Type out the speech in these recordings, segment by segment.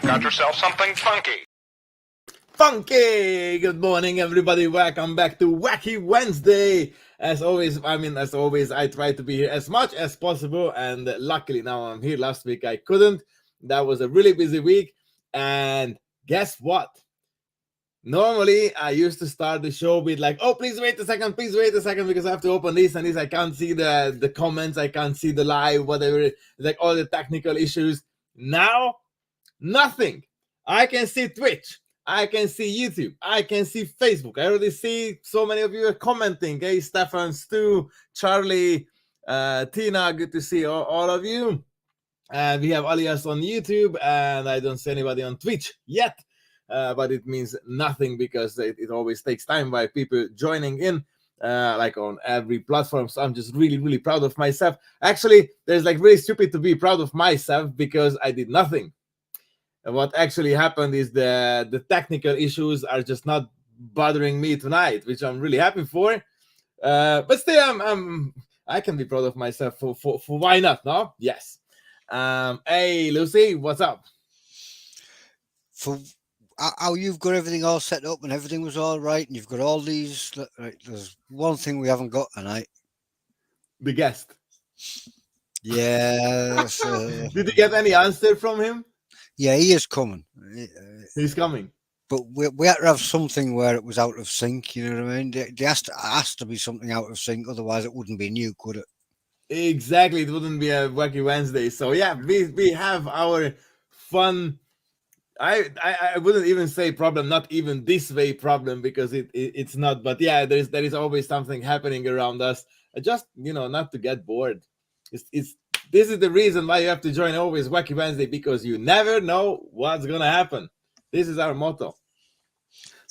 Got yourself something funky. Funky! Good morning, everybody. Welcome back to Wacky Wednesday. As always, I try to be here as much as possible, and luckily now I'm here. Last week I couldn't. That was a really busy week, and guess what? Normally, I used to start the show with like, oh, please wait a second, because I have to open this and this. I can't see the comments, I can't see the live, whatever, like all the technical issues. Now, nothing. I can see Twitch, I can see YouTube, I can see Facebook. I already see so many of you are commenting. Hey, Stefan, Stu, Charlie, Tina, good to see all of you. And we have Alias on YouTube, and I don't see anybody on Twitch yet. But it means nothing because it always takes time by people joining in, like on every platform. So I'm just really, really proud of myself. Actually, there's like really stupid to be proud of myself because I did nothing. And what actually happened is the technical issues are just not bothering me tonight, which I'm really happy for. But still, I can be proud of myself for why not? No, yes. Hey, Lucy, what's up? For how you've got everything all set up and everything was all right, and you've got all these. Right, there's one thing we haven't got tonight. The guest. Yeah. Did you get any answer from him? Yeah, he is coming. He's coming. But we had to have something where it was out of sync. You know what I mean? There has to be something out of sync, otherwise it wouldn't be new, could it? Exactly, it wouldn't be a Wacky Wednesday. So yeah, we have our fun. I wouldn't even say problem, not even this way problem, because it's not. But yeah, there is always something happening around us. Just not to get bored. This is the reason why you have to join always Wacky Wednesday, because you never know what's gonna happen. This is our motto.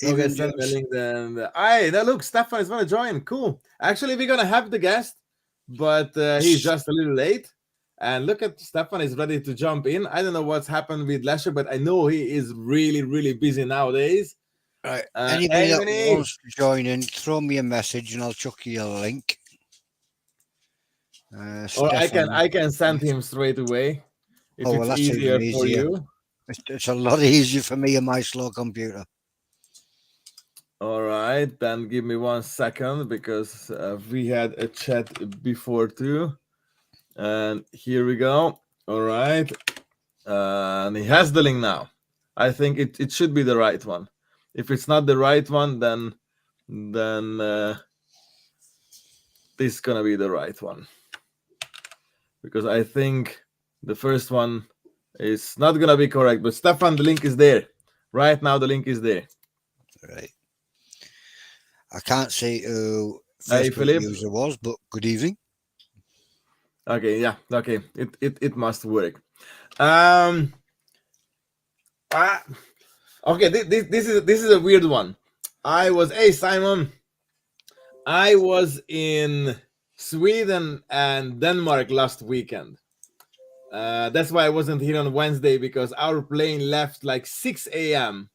Okay, send me a link then. Now look, Stefan is gonna join. Cool. Actually, we're gonna have the guest, but he's just a little late. And look at Stefan is ready to jump in. I don't know what's happened with Lesher, but I know he is really, really busy nowadays. Right. Anybody that wants to join in, throw me a message and I'll chuck you a link. Or I can send him straight away if it's easier for you. It's a lot easier for me and my slow computer. All right, then give me 1 second, because we had a chat before too. And here we go. All right. And he has the link now. I think it should be the right one. If it's not the right one, then this is gonna be the right one. Because I think the first one is not gonna be correct. But Stefan, the link is there. Right now the link is there. Right. I can't see who Facebook user was, but good evening. Okay, yeah, okay. It must work. Okay, this is a weird one. Hey Simon, I was in Sweden and Denmark last weekend. That's why I wasn't here on Wednesday, because our plane left like 6 a.m.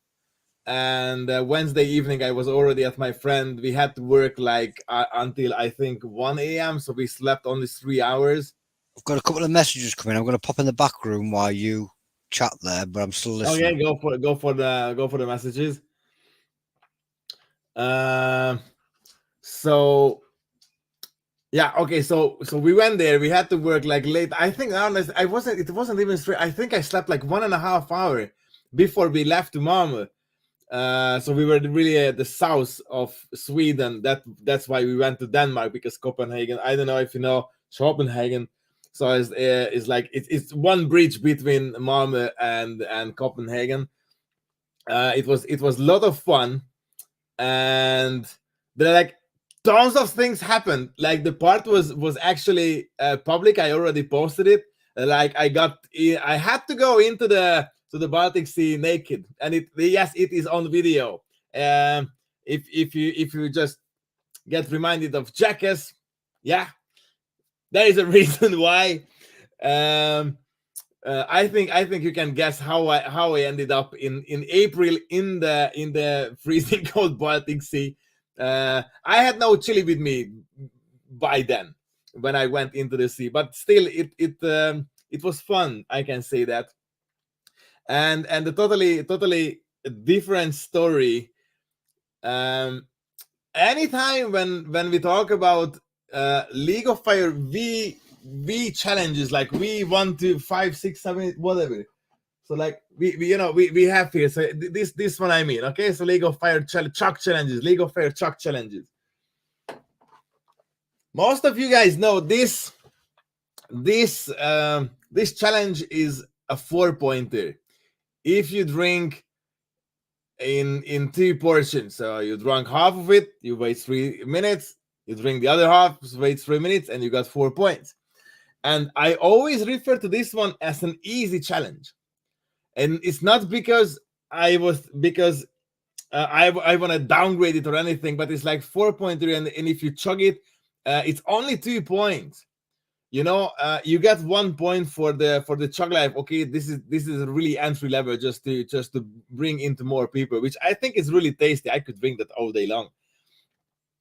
and Wednesday evening I was already at my friend. We had to work like until I think 1 a.m. so we slept only 3 hours. I've got a couple of messages coming. I'm going to pop in the back room while you chat there, but I'm still listening. Okay, go for the messages. So yeah, okay, so we went there. We had to work like late. I think it wasn't even straight. I think I slept like 1.5 hours before we left to Malmö. So we were really at the south of Sweden. That's why we went to Denmark, because Copenhagen, I don't know if you know Copenhagen. So it's like it's one bridge between Malmö and Copenhagen. It was a lot of fun, and there are like tons of things happened. Like the part was actually public. I already posted it. Like I had to go into the Baltic Sea naked, and it is on video. If you just get reminded of Jackass, yeah, there is a reason why. I think you can guess how I ended up in April in the freezing cold Baltic Sea. I had no chili with me by then when I went into the sea, but still it was fun. I can say that. and the totally different story. Anytime when we talk about League of Fire V challenges, like V 1 to 5 6 7 whatever. So like we have here. So this one I mean. Okay, so League of Fire chuck challenges, League of Fire chuck challenges. Most of you guys know this challenge is a 4-pointer. If you drink in 2 portions, so you drink half of it, you wait 3 minutes, you drink the other half, wait 3 minutes, and you got 4 points. And I always refer to this one as an easy challenge, and it's not because I want to downgrade it or anything, but it's like 4-pointer, and if you chug it, it's only 2 points. You get 1 point for the chug life. Okay, this is really entry level, just to bring into more people, which I think is really tasty. I could drink that all day long.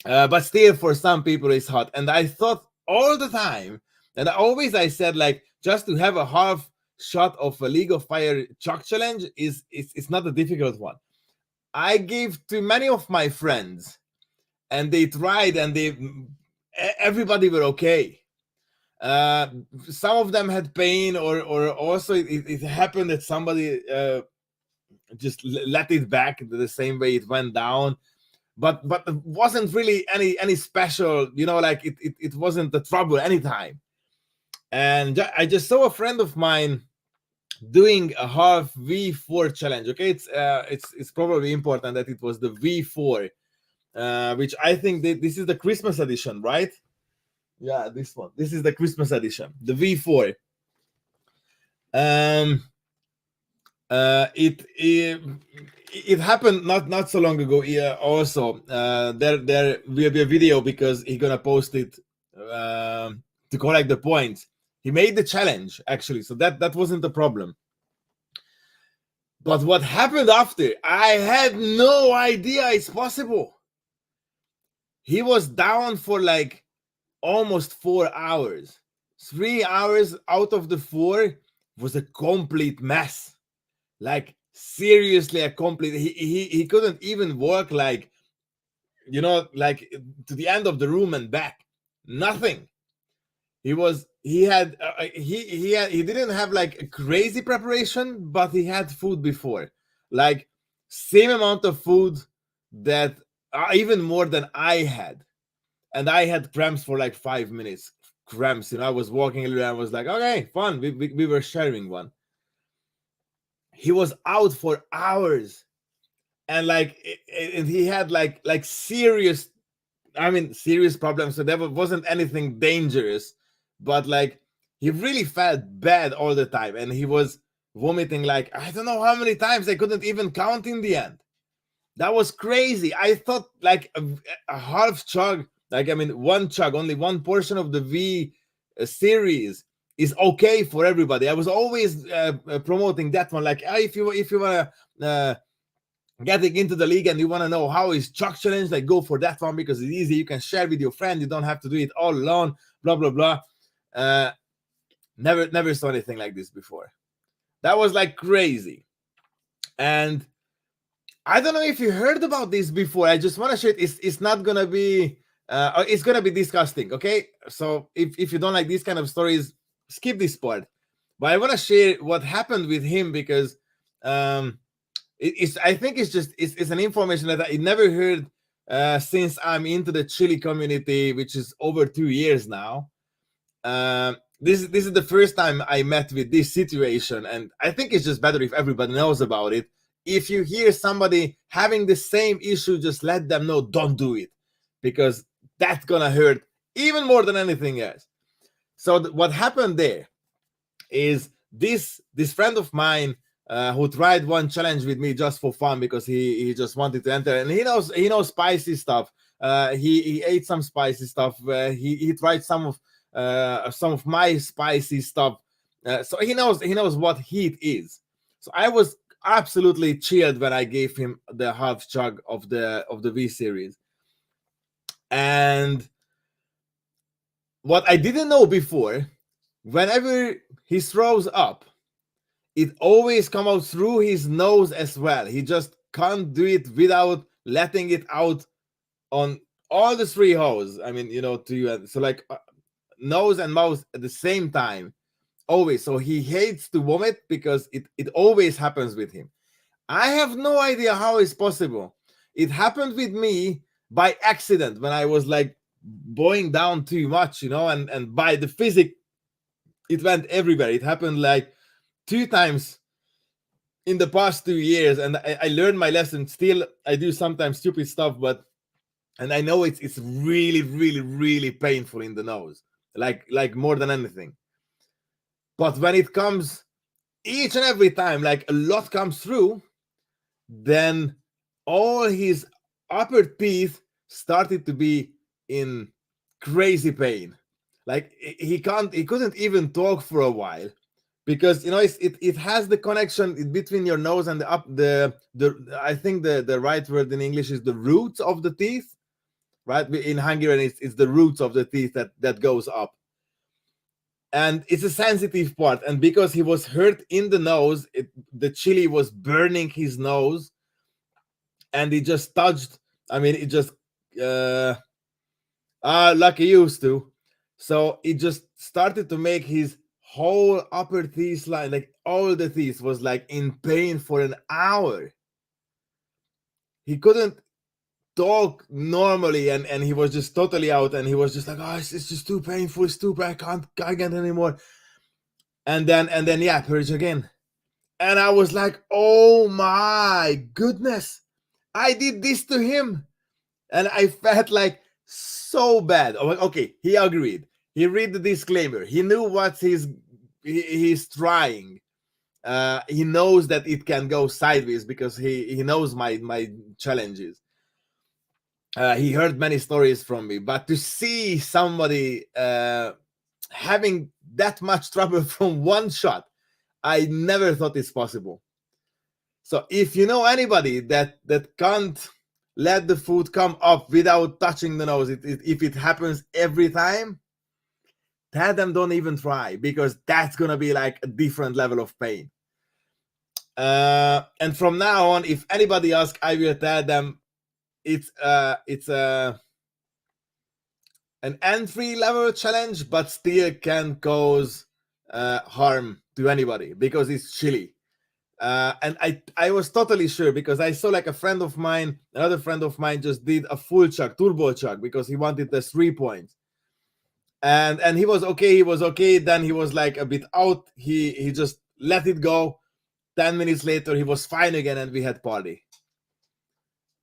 But still, for some people, it's hot. And I thought all the time, and I said, like, just to have a half shot of a League of Fire chug challenge it's not a difficult one. I gave to many of my friends, and they tried, and everybody were okay. Some of them had pain, or also it happened that somebody just let it back the same way it went down, but it wasn't really any special, like it wasn't the trouble anytime. And I just saw a friend of mine doing a half V4 challenge. Okay, it's probably important that it was the V4, which I think this is the Christmas edition, right? Yeah, this one. This is the Christmas edition, the V4. It happened not so long ago. Also, there will be a video because he's gonna post it to collect the points. He made the challenge actually, so that wasn't the problem. But what happened after, I had no idea it's possible. He was down for like almost 4 hours. 3 hours out of the 4 was a complete mess. Like, seriously, a complete. He couldn't even walk, like, like to the end of the room and back. Nothing. He didn't have like a crazy preparation, but he had food before, like same amount of food that even more than I had. And I had cramps for like 5 minutes. Cramps, I was walking a little, and I was like, okay, fun. We were sharing one. He was out for hours, and and he had like serious problems. So there wasn't anything dangerous, but like he really felt bad all the time, and he was vomiting like I don't know how many times. I couldn't even count in the end. That was crazy. I thought like a half chug, one chug, only one portion of the V series is okay for everybody. I was always promoting that one. Like, if you want to getting into the league and you want to know how is chug challenge, like go for that one because it's easy. You can share with your friend. You don't have to do it all alone. Blah blah blah. Never saw anything like this before. That was like crazy. And I don't know if you heard about this before. I just want to share it. It's not gonna be it's gonna be disgusting. Okay, so if you don't like these kind of stories, skip this part. But I want to share what happened with him because I think it's an information that I never heard since I'm into the Chilli community, which is over 2 years now. This is the first time I met with this situation, and I think it's just better if everybody knows about it. If you hear somebody having the same issue, just let them know, don't do it, because that's gonna hurt even more than anything else. So what happened there is this friend of mine who tried one challenge with me just for fun because he just wanted to enter, and he knows spicy stuff. He ate some spicy stuff. He tried some of my spicy stuff. So he knows what heat is. So I was absolutely chilled when I gave him the half chug of the V series. And what I didn't know before, whenever he throws up, it always comes out through his nose as well. He just can't do it without letting it out on all the three holes. I mean, to you. So like nose and mouth at the same time, always. So he hates to vomit because it always happens with him. I have no idea how it's possible. It happened with me by accident when I was like bowing down too much, and by the physics, it went everywhere. It happened like 2 times in the past 2 years, and I learned my lesson. Still, I do sometimes stupid stuff, and I know it's really, really, really painful in the nose, like more than anything. But when it comes each and every time, like a lot comes through, then all his upper teeth started to be in crazy pain. Like he couldn't even talk for a while, because it has the connection between your nose and the I think the right word in English is the roots of the teeth, right? In Hungarian it's the roots of the teeth that goes up, and it's a sensitive part. And because he was hurt in the nose, the chili was burning his nose, and it just touched. I mean, it just like it used to. So it just started to make his whole upper teeth line, like all the teeth, was like in pain for an hour. He couldn't talk normally, and he was just totally out, and he was just like, oh, it's just too painful, it's too bad, I can't anymore. And then yeah, purge again. And I was like, oh my goodness, I did this to him. And I felt like so bad. Okay, he agreed. He read the disclaimer. He knew what he's trying. He knows that it can go sideways because he knows my challenges. He heard many stories from me, but to see somebody having that much trouble from one shot, I never thought it's possible. So if you know anybody that can't let the food come up without touching the nose, if it happens every time, tell them don't even try, because that's gonna be like a different level of pain. And from now on, if anybody asks, I will tell them it's an entry level challenge, but still can cause harm to anybody because it's chili. And I was totally sure, because I saw like another friend of mine just did a full chug, turbo chug, because he wanted the 3 points. And he was okay. Then he was like a bit out. He just let it go. 10 minutes later, he was fine again, and we had party.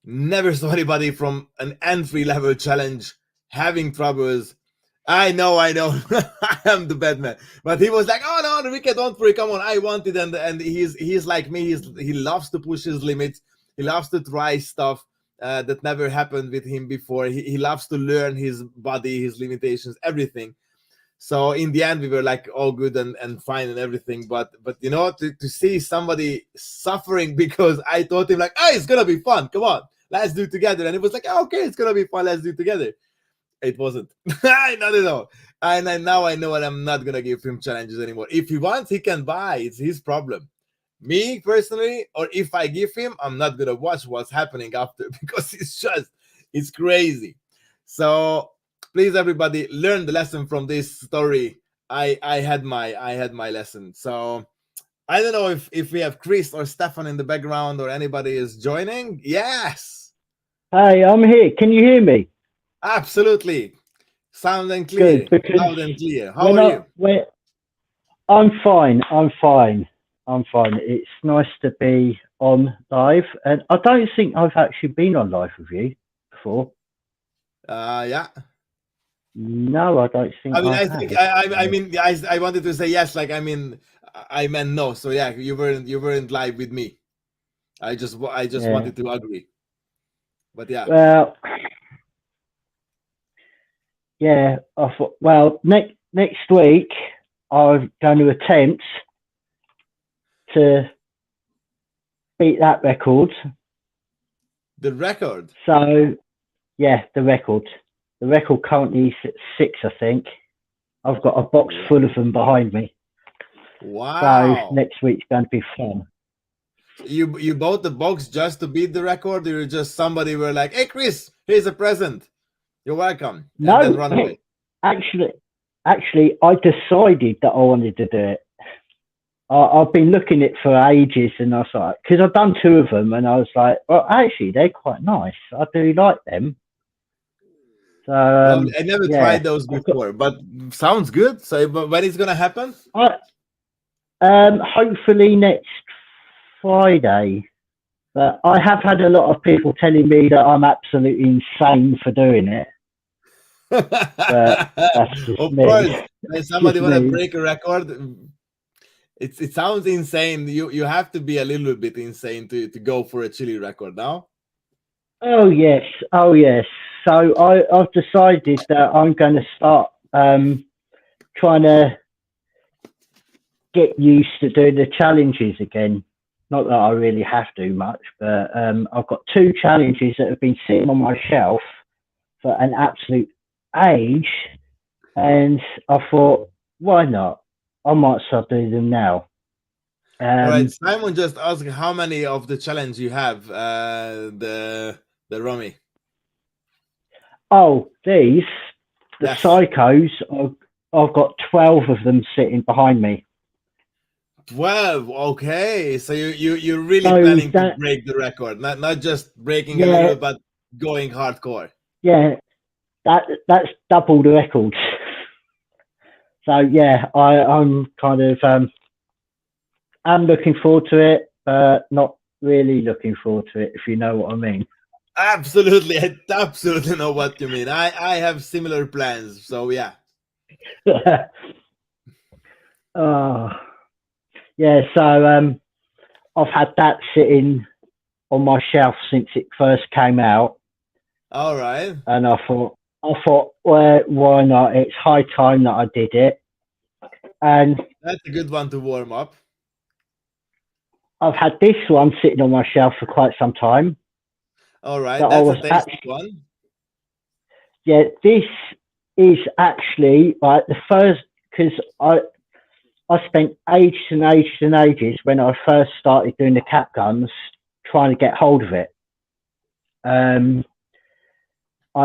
Never saw anybody from an entry level challenge having troubles. I know. I am the bad man. But he was like, oh no, Ricky, don't worry, come on, I want it. And he's like me. He loves to push his limits. He loves to try stuff that never happened with him before. He loves to learn his body, his limitations, everything. So in the end, we were like all good and fine and everything. But to see somebody suffering because I told him like, oh, it's gonna be fun. Come on, let's do it together. And it was like, oh, okay, it's gonna be fun. Let's do it together. It wasn't. Not at all. And now I know, and I'm not gonna give him challenges anymore. If he wants, he can buy. It's his problem. Me personally, or if I give him, I'm not gonna watch what's happening after, because it's crazy. So please, everybody, learn the lesson from this story. I had my lesson. So I don't know if we have Chris or Stefan in the background, or anybody is joining. Yes. Hey, I'm here. Can you hear me? Absolutely. Sound and clear. Good, because loud and clear. How are you? I'm fine. It's nice to be on live, and I don't think I've actually been on live with you before. Yeah. No, I don't think. I wanted to say yes. Like, I meant no. So yeah, you weren't live with me. I just wanted to agree. But yeah. Well, yeah. I thought. Well, next week I'm going to attempt to beat that record. The record. So, yeah, the record. The record currently is at 6, I think. I've got a box full of them behind me. Wow. So next week's going to be fun. You bought the box just to beat the record, or you just somebody were like, "Hey, Chris, here's a present. You're welcome," and then No, run away. actually, I decided that I wanted to do it. I've been looking at it for ages, and I was like, because I've done 2 of them, and I was like, well, actually, they're quite nice. I do like them. So Well, I never yeah, tried those before, but sounds good. So, but when it's gonna happen? Hopefully next Friday. But I have had a lot of people telling me that I'm absolutely insane for doing it. But that's just Of me. course, when somebody Just want to me. break a record, it sounds insane. You have to be a little bit insane to go for a Chilli record now. Oh yes. So I've decided that I'm going to start trying to get used to doing the challenges again. Not that I really have to much, but I've got 2 challenges that have been sitting on my shelf for an absolute age, and I thought, why not? I might start doing them now. All right, Simon just asked how many of the challenge you have. The rummy. Oh, these the Yes. psychos. I've got 12 of them sitting behind me. 12. Okay, so you're really So planning to break the record, not just breaking a little, but going hardcore. Yeah, that's double the records. So yeah, I'm kind of I'm looking forward to it, but not really looking forward to it, if you know what I mean. Absolutely, I absolutely know what you mean. I have similar plans, so yeah. Oh, yeah. So I've had that sitting on my shelf since it first came out. All right. And I thought, well, why not? It's high time that I did it. And that's a good one to warm up. I've had this one sitting on my shelf for quite some time. All right, that's a tasty one. Yeah, this is actually like the first, because I spent ages and ages and ages when I first started doing the cap guns trying to get hold of it. I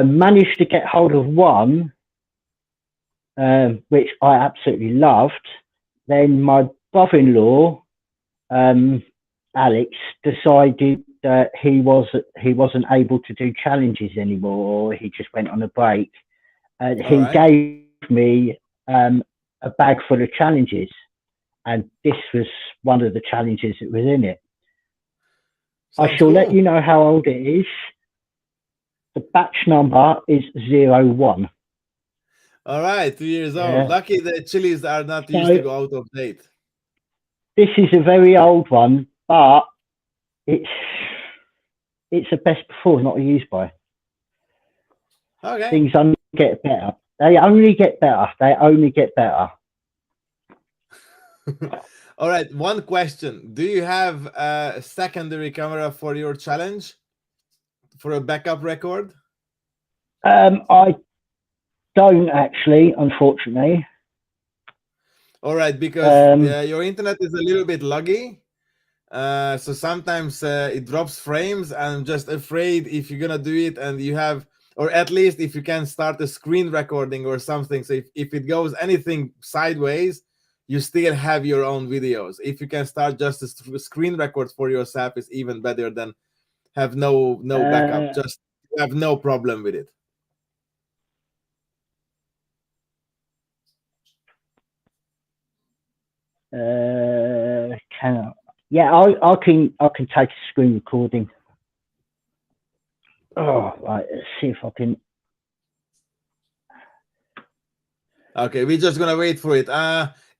managed to get hold of one, which I absolutely loved. Then my brother-in-law, Alex, decided that he wasn't able to do challenges anymore, or he just went on a break. And he gave me a bag full of challenges, and this was one of the challenges that was in it. I shall let you know how old it is. The batch number is 01. All right, 2 years old. Lucky the chilies are not used to go out of date. This is a very old one, but it's a best before, not a use by. Okay. Things only get better. They only get better. They only get better. All right, one question. Do you have a secondary camera for your challenge? For a backup record? I don't actually, unfortunately. All right, because your internet is a little bit laggy. So sometimes it drops frames. I'm just afraid if you're going to do it and you have, or at least if you can start a screen recording or something. So if it goes anything sideways, you still have your own videos. If you can start just a screen record for yourself, is even better than have no backup. Just have no problem with it. I can take a screen recording. Oh, right. Let's see if I can. Okay, we're just gonna wait for it.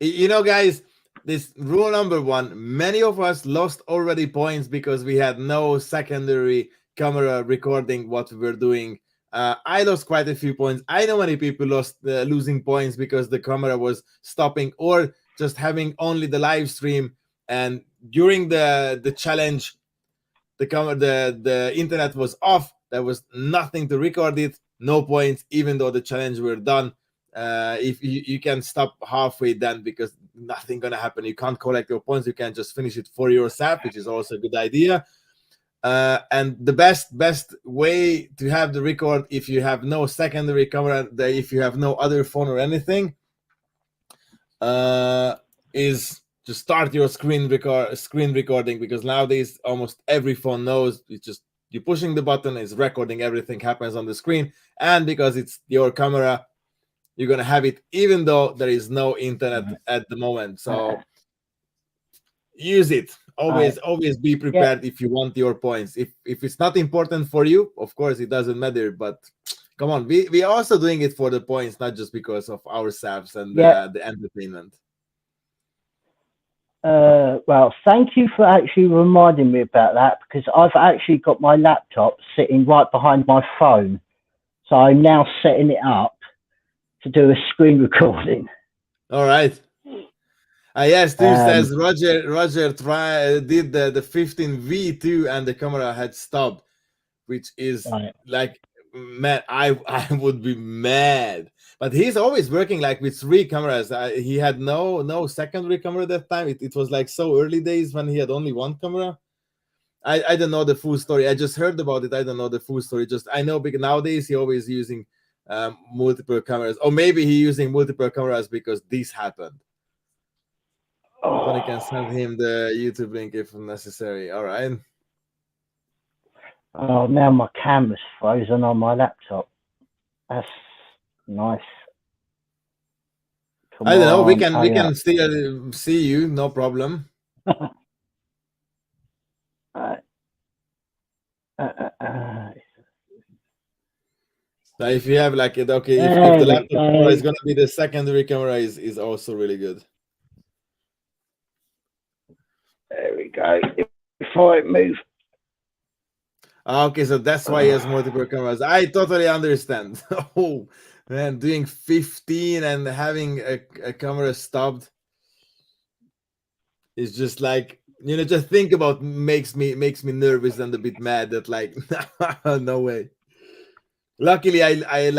You know, guys, this rule number 1. Many of us lost already points because we had no secondary camera recording what we were doing. I lost quite a few points. I know many people lost losing points because the camera was stopping or just having only the live stream. And during the challenge, the internet was off. There was nothing to record it. No points, even though the challenge were done. If you can stop halfway then, because nothing gonna happen. You can't collect your points. You can just finish it for yourself, which is also a good idea. And the best way to have the record, if you have no secondary camera, if you have no other phone or anything, is to start your screen recording, because nowadays almost every phone knows it's just you're pushing the button, it's recording, everything happens on the screen, and because it's your camera, you're gonna have it even though there is no internet at the moment. So use it. Always be prepared if you want your points. If it's not important for you, of course it doesn't matter, but come on, we are also doing it for the points, not just because of ourselves and the entertainment. Well, thank you for actually reminding me about that, because I've actually got my laptop sitting right behind my phone, so I'm now setting it up to do a screen recording. All right. Yes, Stu says Roger did the 15V2 and the camera had stopped, which is like, man, I would be mad. But he's always working like with 3 cameras. He had no secondary camera that time. It was like so early days when he had only 1 camera. I don't know the full story. I just heard about it. I don't know the full story. Just I know because nowadays he always using multiple cameras, or maybe he using multiple cameras because this happened. But I can send him the YouTube link if necessary. All right. Oh, now my camera's frozen on my laptop. That's nice. I don't know. We can still see you. No problem. So if you have like it, okay, if the laptop camera is gonna be the secondary camera, is also really good. There we go. Before I move. Okay, so that's why he has multiple cameras. I totally understand. Oh man, doing 15 and having a camera stopped is just like, you know, just think about makes me nervous and a bit mad that like no way. Luckily I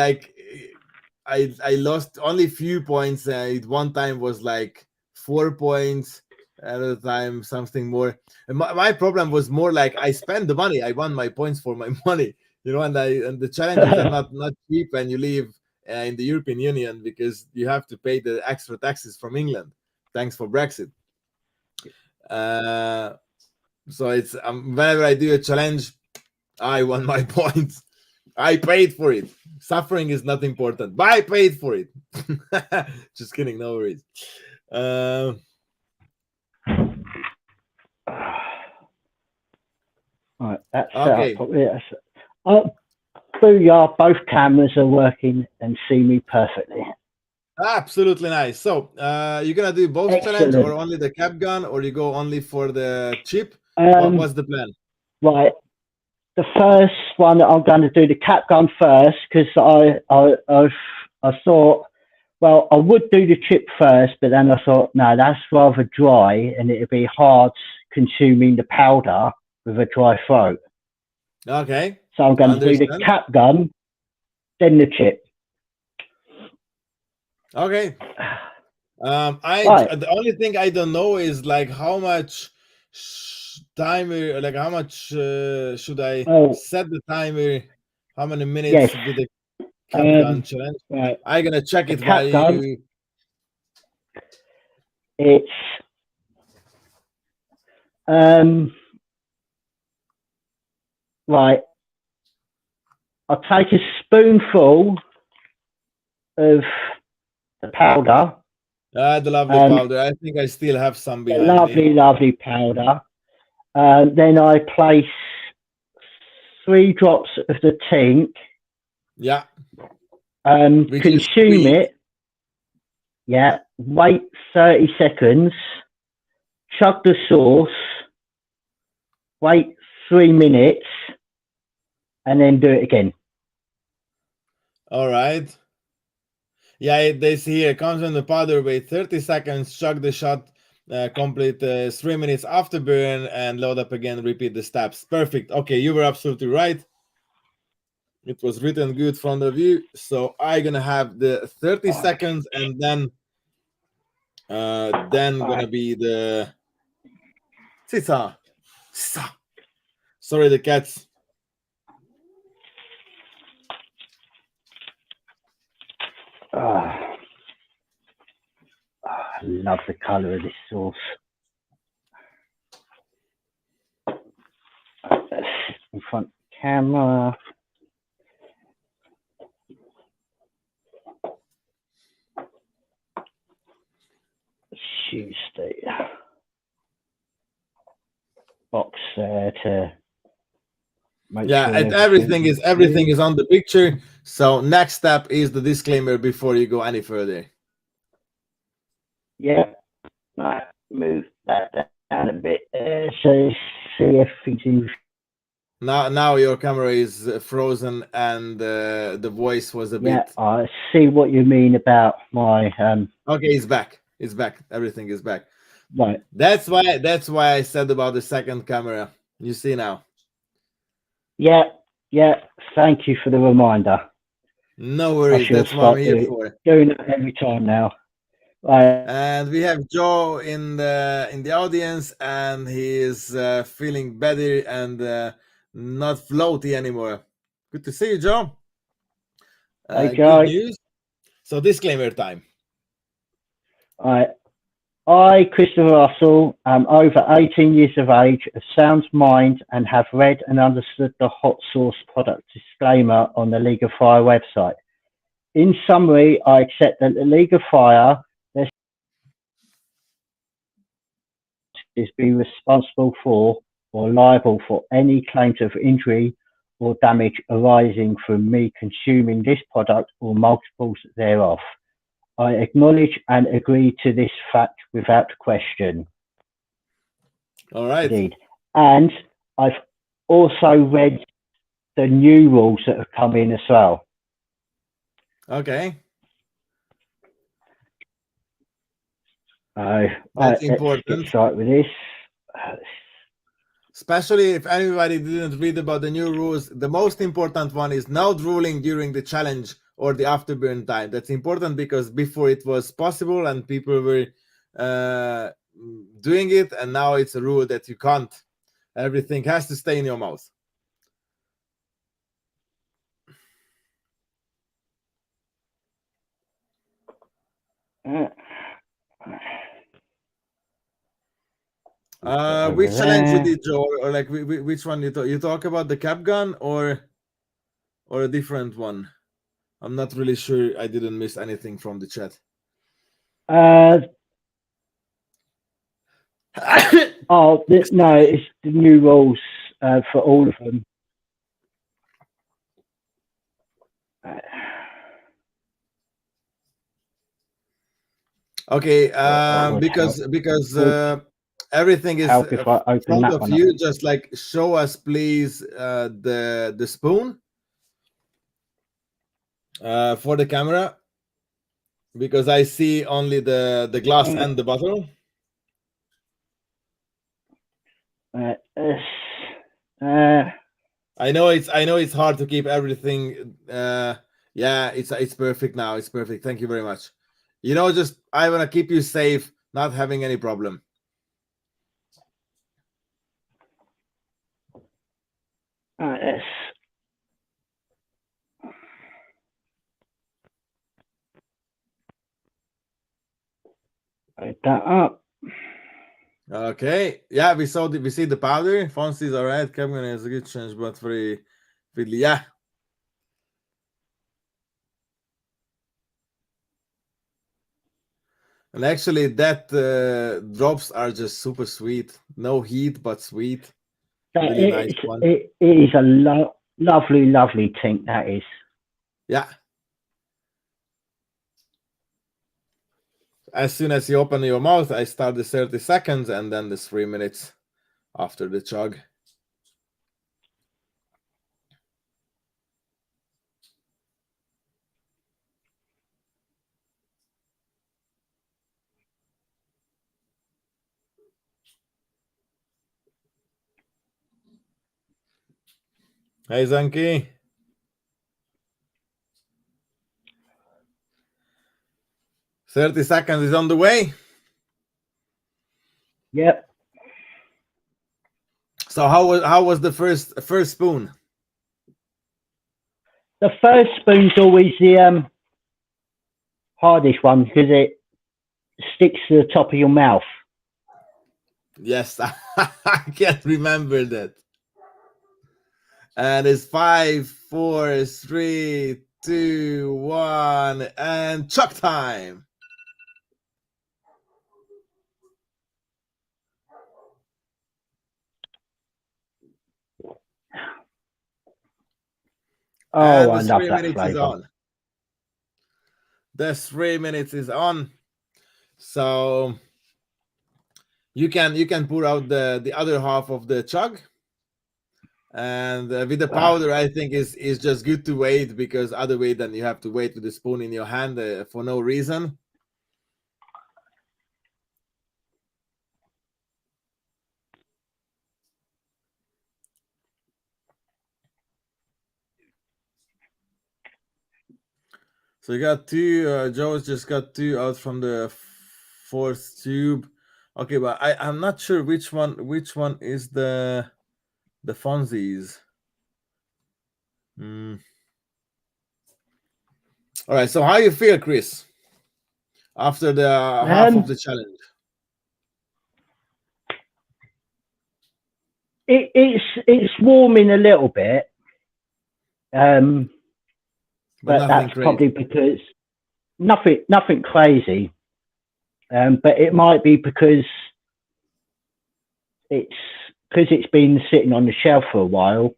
lost only few points. One time was like 4 points, another time something more. And my problem was more like I spent the money. I won my points for my money, you know, and the challenges are not cheap when you live in the European Union, because you have to pay the extra taxes from England. Thanks for Brexit. So it's whenever I do a challenge, I won my points. I paid for it. Suffering is not important, but I paid for it. Just kidding, no worries. Right, that's okay. Booyah, both cameras are working and see me perfectly. Absolutely nice. So you're gonna do both challenge, or only the cap gun, or you go only for the chip? What's the plan? Right. The first one, I'm going to do the cap gun first, because I thought, well, I would do the chip first, but then I thought, no, that's rather dry, and it'd be hard consuming the powder with a dry throat. Okay. So I'm going to do the cap gun, then the chip. Okay. The only thing I don't know is like how much timer, like how much should I set the timer? How many minutes with the cap gun challenge? Right. I'm gonna check it while you. It's right. I'll take a spoonful of the powder. The lovely powder. I think I still have some behind me. Lovely powder. Then I place 3 drops of the tink. Yeah. Consume it. Yeah. Wait 30 seconds. Chug the sauce. Wait 3 minutes. And then do it again. All right. Yeah, they see here comes in the powder. Wait 30 seconds. Chug the shot. Complete 3 minutes after burn and load up again. Repeat the steps. Perfect. Okay, you were absolutely right. It was written good front of you. So I'm gonna have the 30 seconds and then Then gonna be the Sisa. Sorry, the cats. I love the colour of this sauce. In front of the camera. Tuesday. Box there to make yeah, sure and everything is on the picture. So next step is the disclaimer before you go any further. Yeah, right, move that down a bit so see if everything's Now your camera is frozen and the voice was a bit. I see what you mean about my Okay, it's back. It's back. Everything is back. right. That's why I said about the second camera. You see now. Yeah. Thank you for the reminder. No worries. That's what I'm here for. Doing it every time now. Right. And we have Joe in the audience, and he is feeling better and not floaty anymore. Good to see you, Joe. Hey, Joe. Good news. So disclaimer time. I, Chris Russel, am over 18 years of age, of sound mind, and have read and understood the hot sauce product disclaimer on the League of Fire website. In summary, I accept that the League of Fire is be responsible for or liable for any claims of injury or damage arising from me consuming this product or multiples thereof. I acknowledge and agree to this fact without question. All right. Indeed. And I've also read the new rules that have come in as well. Okay. That's important. Let's get started with this. Especially if anybody didn't read about the new rules, the most important one is no drooling during the challenge or the afterburn time. That's important because before it was possible and people were doing it, and now it's a rule that you can't. Everything has to stay in your mouth. Which challenge you did, Joe, or like which one you talk about, the cap gun or a different one? I'm not really sure. I didn't miss anything from the chat. No, it's the new rules for all of them. Okay, because everything is in front of you. Just like show us, please, the spoon for the camera, because I see only the glass and the bottle. I know it's hard to keep everything. Yeah, it's perfect now. It's perfect. Thank you very much. Just I want to keep you safe, not having any problem. Yes. Put that up. Okay. Yeah, we see the powder. Fonzie's all right. Kevin has a good change, but very fiddly. Yeah. And actually, that drops are just super sweet. No heat, but sweet. Really nice one. It is a lovely tint, that is. Yeah. As soon as you open your mouth, I start the 30 seconds and then the 3 minutes after the chug. Hey, Zanki. "30 seconds is on the way." Yep. So how was the first spoon? The first spoon's always the hardest one because it sticks to the top of your mouth. Yes, I can't remember that. And it's 5, 4, 3, 2, 1, and chuck time. Oh, and I love that flavor. The 3 minutes is on. So you can pour out the other half of the chug. And with the powder, I think is just good to wait, because other way then you have to wait with the spoon in your hand for no reason. So you got two. Joe's just got two out from the fourth tube. Okay, but I'm not sure which one is the Fonzies. All right. So how you feel, Chris, after the half of the challenge? It's warming a little bit, but that's crazy. Probably because nothing crazy. But it might be because it's been sitting on the shelf for a while.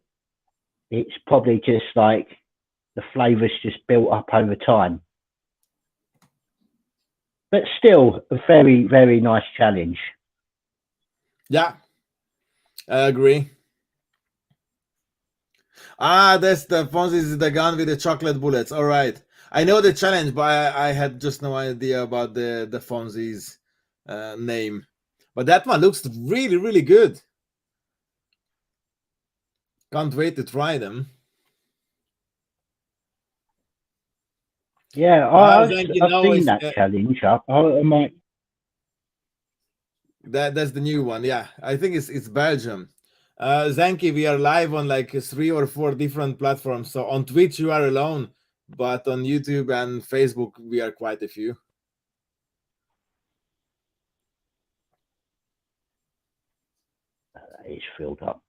It's probably just like the flavors just built up over time. But still, a very, very nice challenge. Yeah, I agree. That's the Fonzies, the gun with the chocolate bullets. All right. I know the challenge, but I had just no idea about the Fonzies name. But that one looks really, really good. Can't wait to try them. Yeah, I've seen that challenge. I might. That's the new one. Yeah, I think it's Belgium. Zanky, we are live on like 3 or 4 different platforms. So on Twitch you are alone, but on YouTube and Facebook we are quite a few. It's filled up.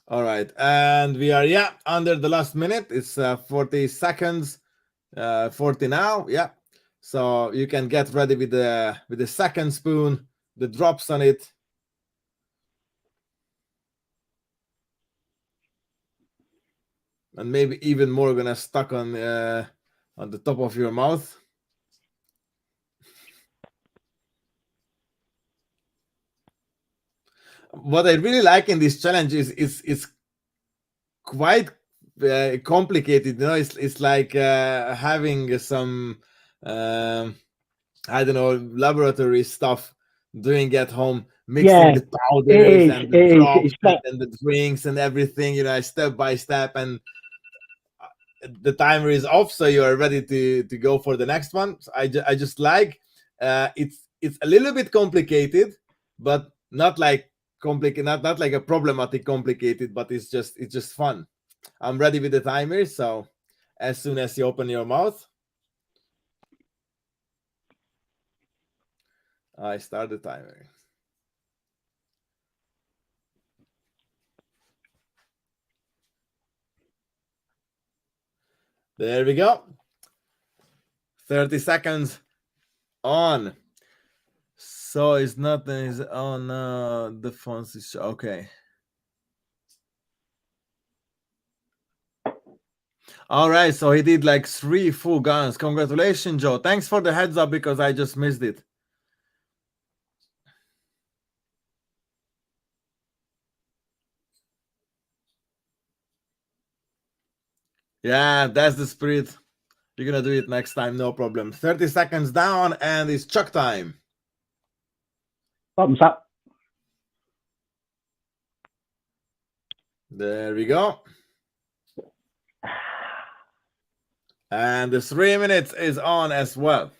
All right, and we are under the last minute. It's 40 seconds, 40 now. Yeah, so you can get ready with the second spoon, the drops on it. And maybe even more gonna stuck on the top of your mouth. What I really like in this challenge is it's quite complicated. You know, it's like having some I don't know, laboratory stuff doing at home, mixing the powders and the drops and the drinks and everything. You know, step by step, and the timer is off, so you are ready to go for the next one. So I just like it's a little bit complicated, but not like complicated, not like a problematic complicated, but it's just fun. I'm ready with the timer, so as soon as you open your mouth, I start the timer. There we go. 30 seconds on. So it's not on the phone. Okay. All right, so he did like 3 full guns. Congratulations, Joe. Thanks for the heads up, because I just missed it. Yeah, that's the spirit. You're gonna do it next time, no problem. 30 seconds down, and it's chuck time. Thumbs up. There we go. And the 3 minutes is on as well.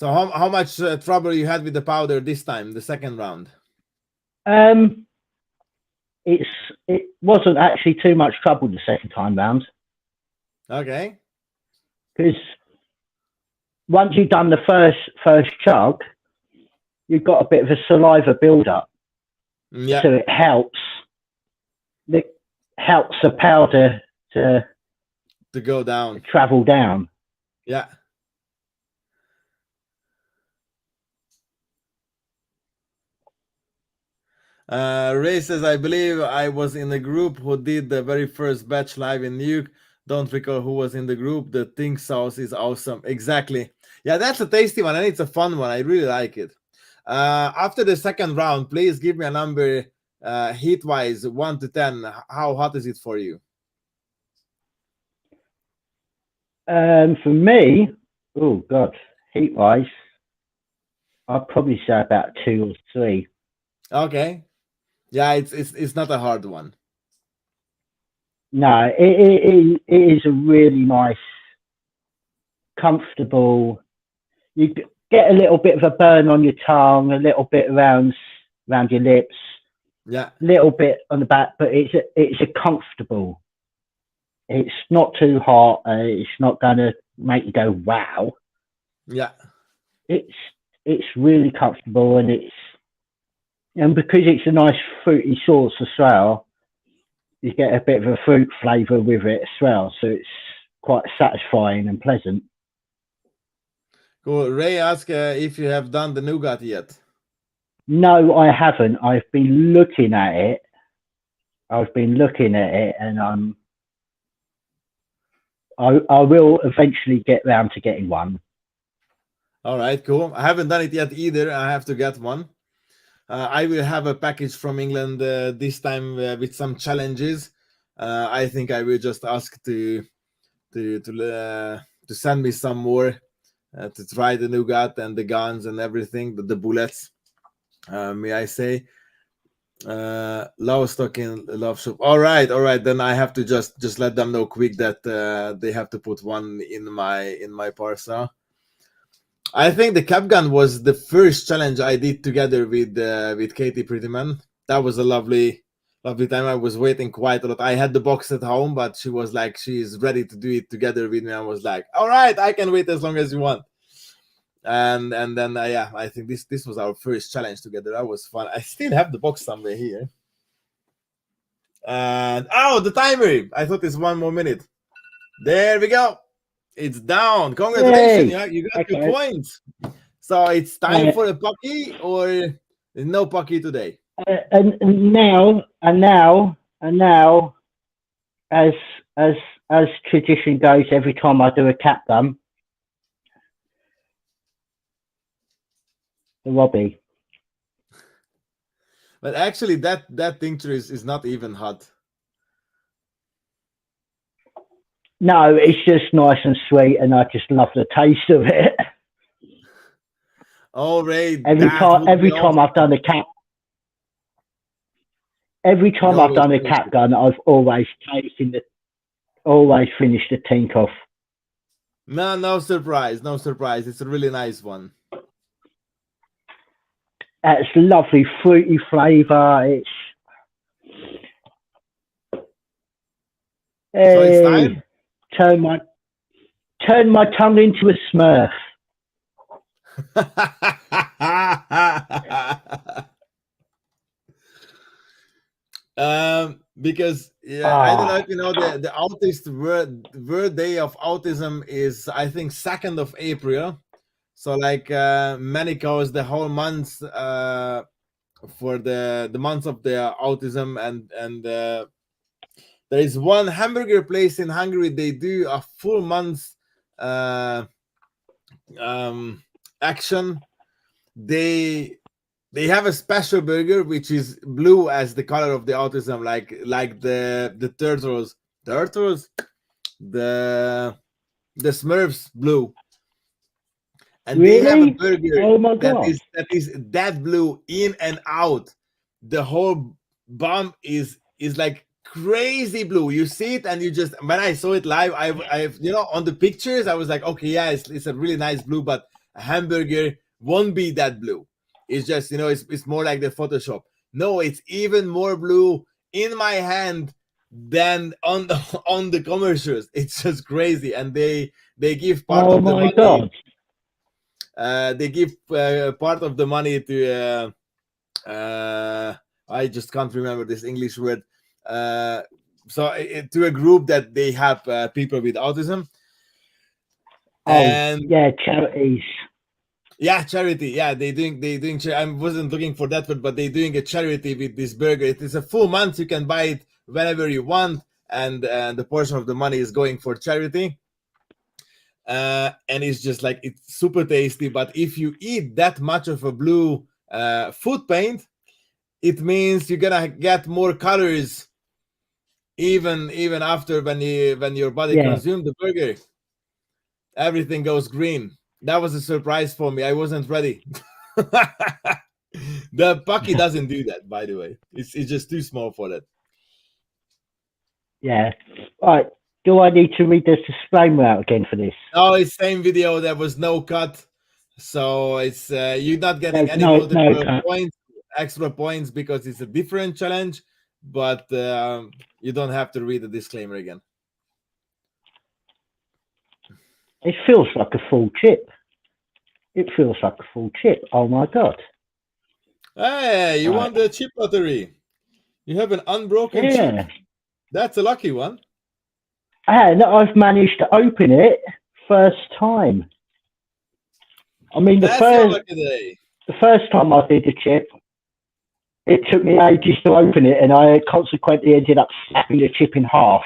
So how much trouble you had with the powder this time, the second round? It wasn't actually too much trouble the second time round. Okay. Because once you've done the first chug, you've got a bit of a saliva build-up. Yeah. So it helps the powder to go down, travel down. Yeah. Ray says, I believe I was in the group who did the very first batch live in Nuke. Don't recall who was in the group. The Think sauce is awesome. Exactly. Yeah, that's a tasty one, and it's a fun one. I really like it. After the second round, please give me a number heat-wise, 1 to 10. How hot is it for you? For me, oh God, heat-wise, I'd probably say about 2 or 3. Okay. Yeah, it's not a hard one. No, it is a really nice, comfortable. You get a little bit of a burn on your tongue, a little bit around your lips, yeah, a little bit on the back, but it's a comfortable. It's not too hot. It's not going to make you go wow. Yeah, it's really comfortable, and because it's a nice fruity sauce as well, you get a bit of a fruit flavour with it as well, so it's quite satisfying and pleasant. Cool. Ray asked if you have done the nougat yet. No, I haven't. I've been looking at it, and I will eventually get round to getting one. All right, cool. I haven't done it yet either. I have to get one. I will have a package from England this time with some challenges. I think I will just ask to send me some more to try the nougat and the guns and everything, the bullets. May I say? Love stock in love shop. All right. Then I have to just let them know quick that they have to put one in my parcel. I think the cap gun was the first challenge I did together with Katie Prettyman. That was a lovely time. I was waiting quite a lot. I had the box at home, but she was like, she's ready to do it together with me. I was like, all right, I can wait as long as you want. And then yeah, I think this was our first challenge together. That was fun. I still have the box somewhere here. And the timer! I thought it's 1 more minute. There we go. It's down. Congratulations! Yay. You got your points. So it's time for a pucky, or no pucky today? And now, as tradition goes, every time I do a cap gun, the Robbie. But actually, that tincture is not even hot. No, it's just nice and sweet, and I just love the taste of it. Oh, Ray! Every time I've done a cap, gun, I've always finished the tink off. No surprise. It's a really nice one. It's lovely fruity flavour. So it's time. Turn my tongue into a Smurf. Because I don't know if you know the Autist World Day of Autism is, I think, 2nd of April. So like many cause the whole month for the month of the autism, and there is one hamburger place in Hungary. They do a full month action. They have a special burger which is blue as the color of the autism, like the turtles, the Smurfs blue. And really? They have a burger that is that blue in and out. The whole bun is like crazy blue. You see it, and you just, when I saw it live, I've on the pictures, I was like, okay, yeah, it's a really nice blue, but a hamburger won't be that blue. It's just, you know, it's more like the Photoshop. No, it's even more blue in my hand than on the on the commercials. It's just crazy, and they give part of the money. God. They give part of the money to I just can't remember this English word. To a group that they have people with autism. And charities. Yeah, charity. Yeah, they doing. I wasn't looking for that word, but they're doing a charity with this burger. It is a full month. You can buy it whenever you want, and the portion of the money is going for charity. And it's just like, it's super tasty. But if you eat that much of a blue food paint, it means you're gonna get more colors even after when your body consumes the burger. Everything goes green. That was a surprise for me. I wasn't ready. The Wacky doesn't do that, by the way. It's just too small for that. Yeah. All right. Do I need to read the disclaimer out again for this? No, it's same video. There was no cut. So it's you're not getting any multiple points, extra points, because it's a different challenge. But you don't have to read the disclaimer again. It feels like a full chip. It feels like a full chip. Oh my God. Hey, you won the chip lottery. You have an unbroken chip. That's a lucky one. And I've managed to open it first time. I mean, the first time I did the chip, it took me ages to open it, and I consequently ended up snapping the chip in half.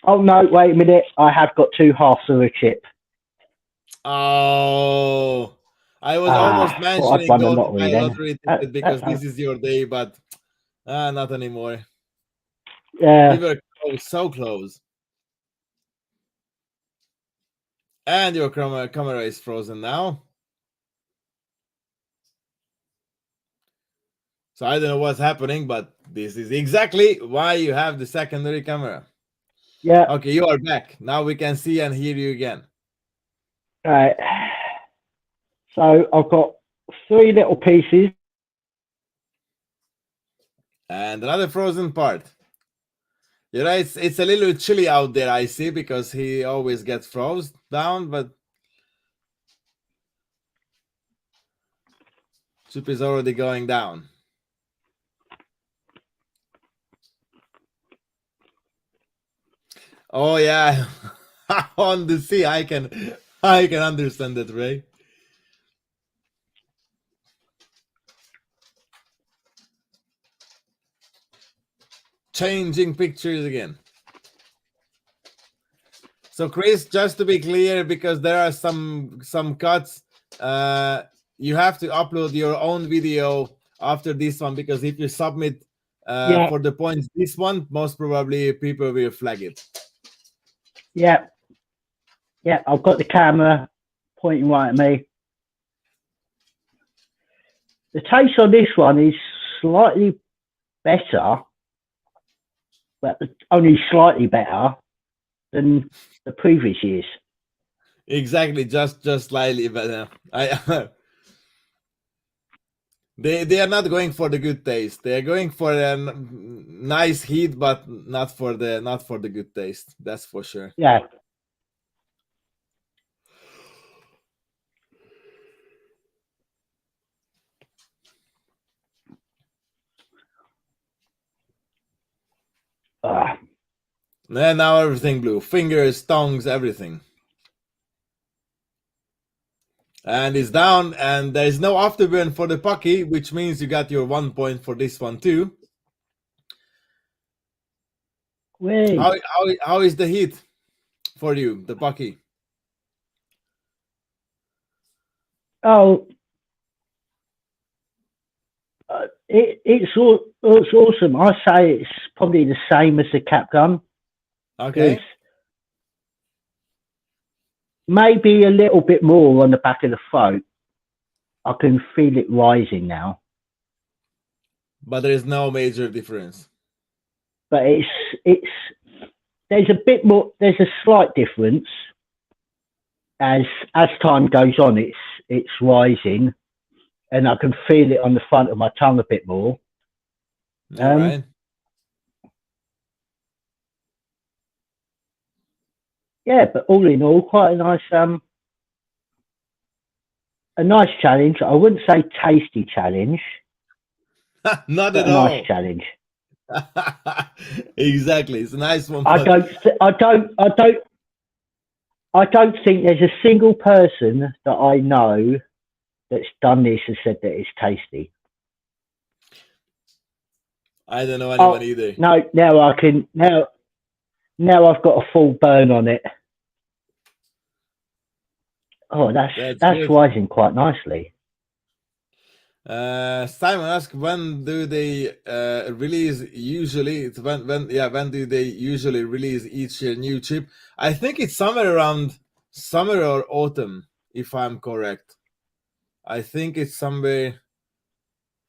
Oh no, wait a minute. I have got two halves of a chip. Oh, I was almost mentioning don't buy a lottery ticket because this is your day, but not anymore. Yeah. We were close, so close. And your camera is frozen now. So I don't know what's happening, but this is exactly why you have the secondary camera. Yeah. Okay, you are back. Now we can see and hear you again. All right. So I've got 3 little pieces. And another frozen part. You're right, it's a little chilly out there, I see, because he always gets frozen down, but chip is already going down. Oh yeah, on the sea, I can understand that, Ray. Changing pictures again. So Chris, just to be clear, because there are some cuts, you have to upload your own video after this one, because if you submit for the points this one, most probably people will flag it. Yeah. Yeah, I've got the camera pointing right at me. The taste on this one is slightly better, but only slightly better than the previous years. Exactly, just slightly better. They are not going for the good taste. They are going for a nice heat, but not for the good taste. That's for sure. Yeah. And now everything blue. Fingers, tongues, everything. And it's down, and there's no afterburn for the Wacky, which means you got your 1 point for this one too. Wait. How is the heat for you, the Wacky? Oh, it's awesome. I say it's probably the same as the cap gun. Okay. Maybe a little bit more on the back of the throat. I can feel it rising now. But there is no major difference. But there's a bit more. There's a slight difference. as time goes on, it's rising, and I can feel it on the front of my tongue a bit more. All right. Yeah, but all in all, quite a nice challenge. I wouldn't say tasty challenge, Not but at a all. nice challenge. Exactly, it's a nice one. I don't think there's a single person that I know that's done this and said that it's tasty. I don't know anyone either. No, now I can now I've got a full burn on it. Oh, that's rising quite nicely. Simon asks, when do they release usually? When do they usually release each new chip? I think it's somewhere around summer or autumn, if I'm correct. I think it's somewhere.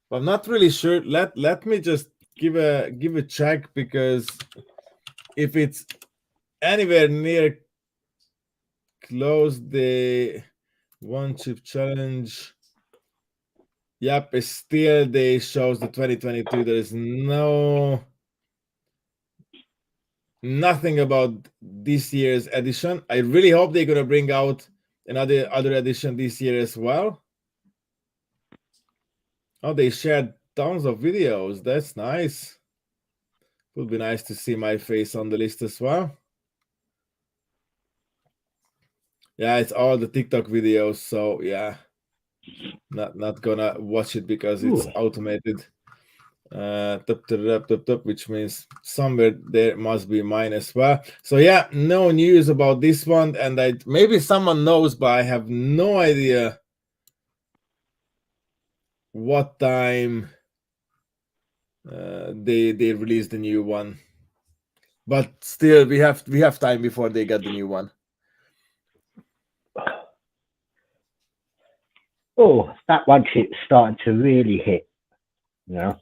I'm not really sure. Let me just give a check, because if it's anywhere near close, the one chip challenge. Yep, it's still they shows the 2022. There is nothing about this year's edition. I really hope they're gonna bring out another edition this year as well. Oh, they shared tons of videos. That's nice. Would be nice to see my face on the list as well. Yeah, it's all the TikTok videos, so yeah, not gonna watch it because it's automated. Which means somewhere there must be mine as well. So yeah, no news about this one, and maybe someone knows, but I have no idea what time they release the new one. But still, we have time before they get the new one. Oh, that one chip's starting to really hit. Yeah.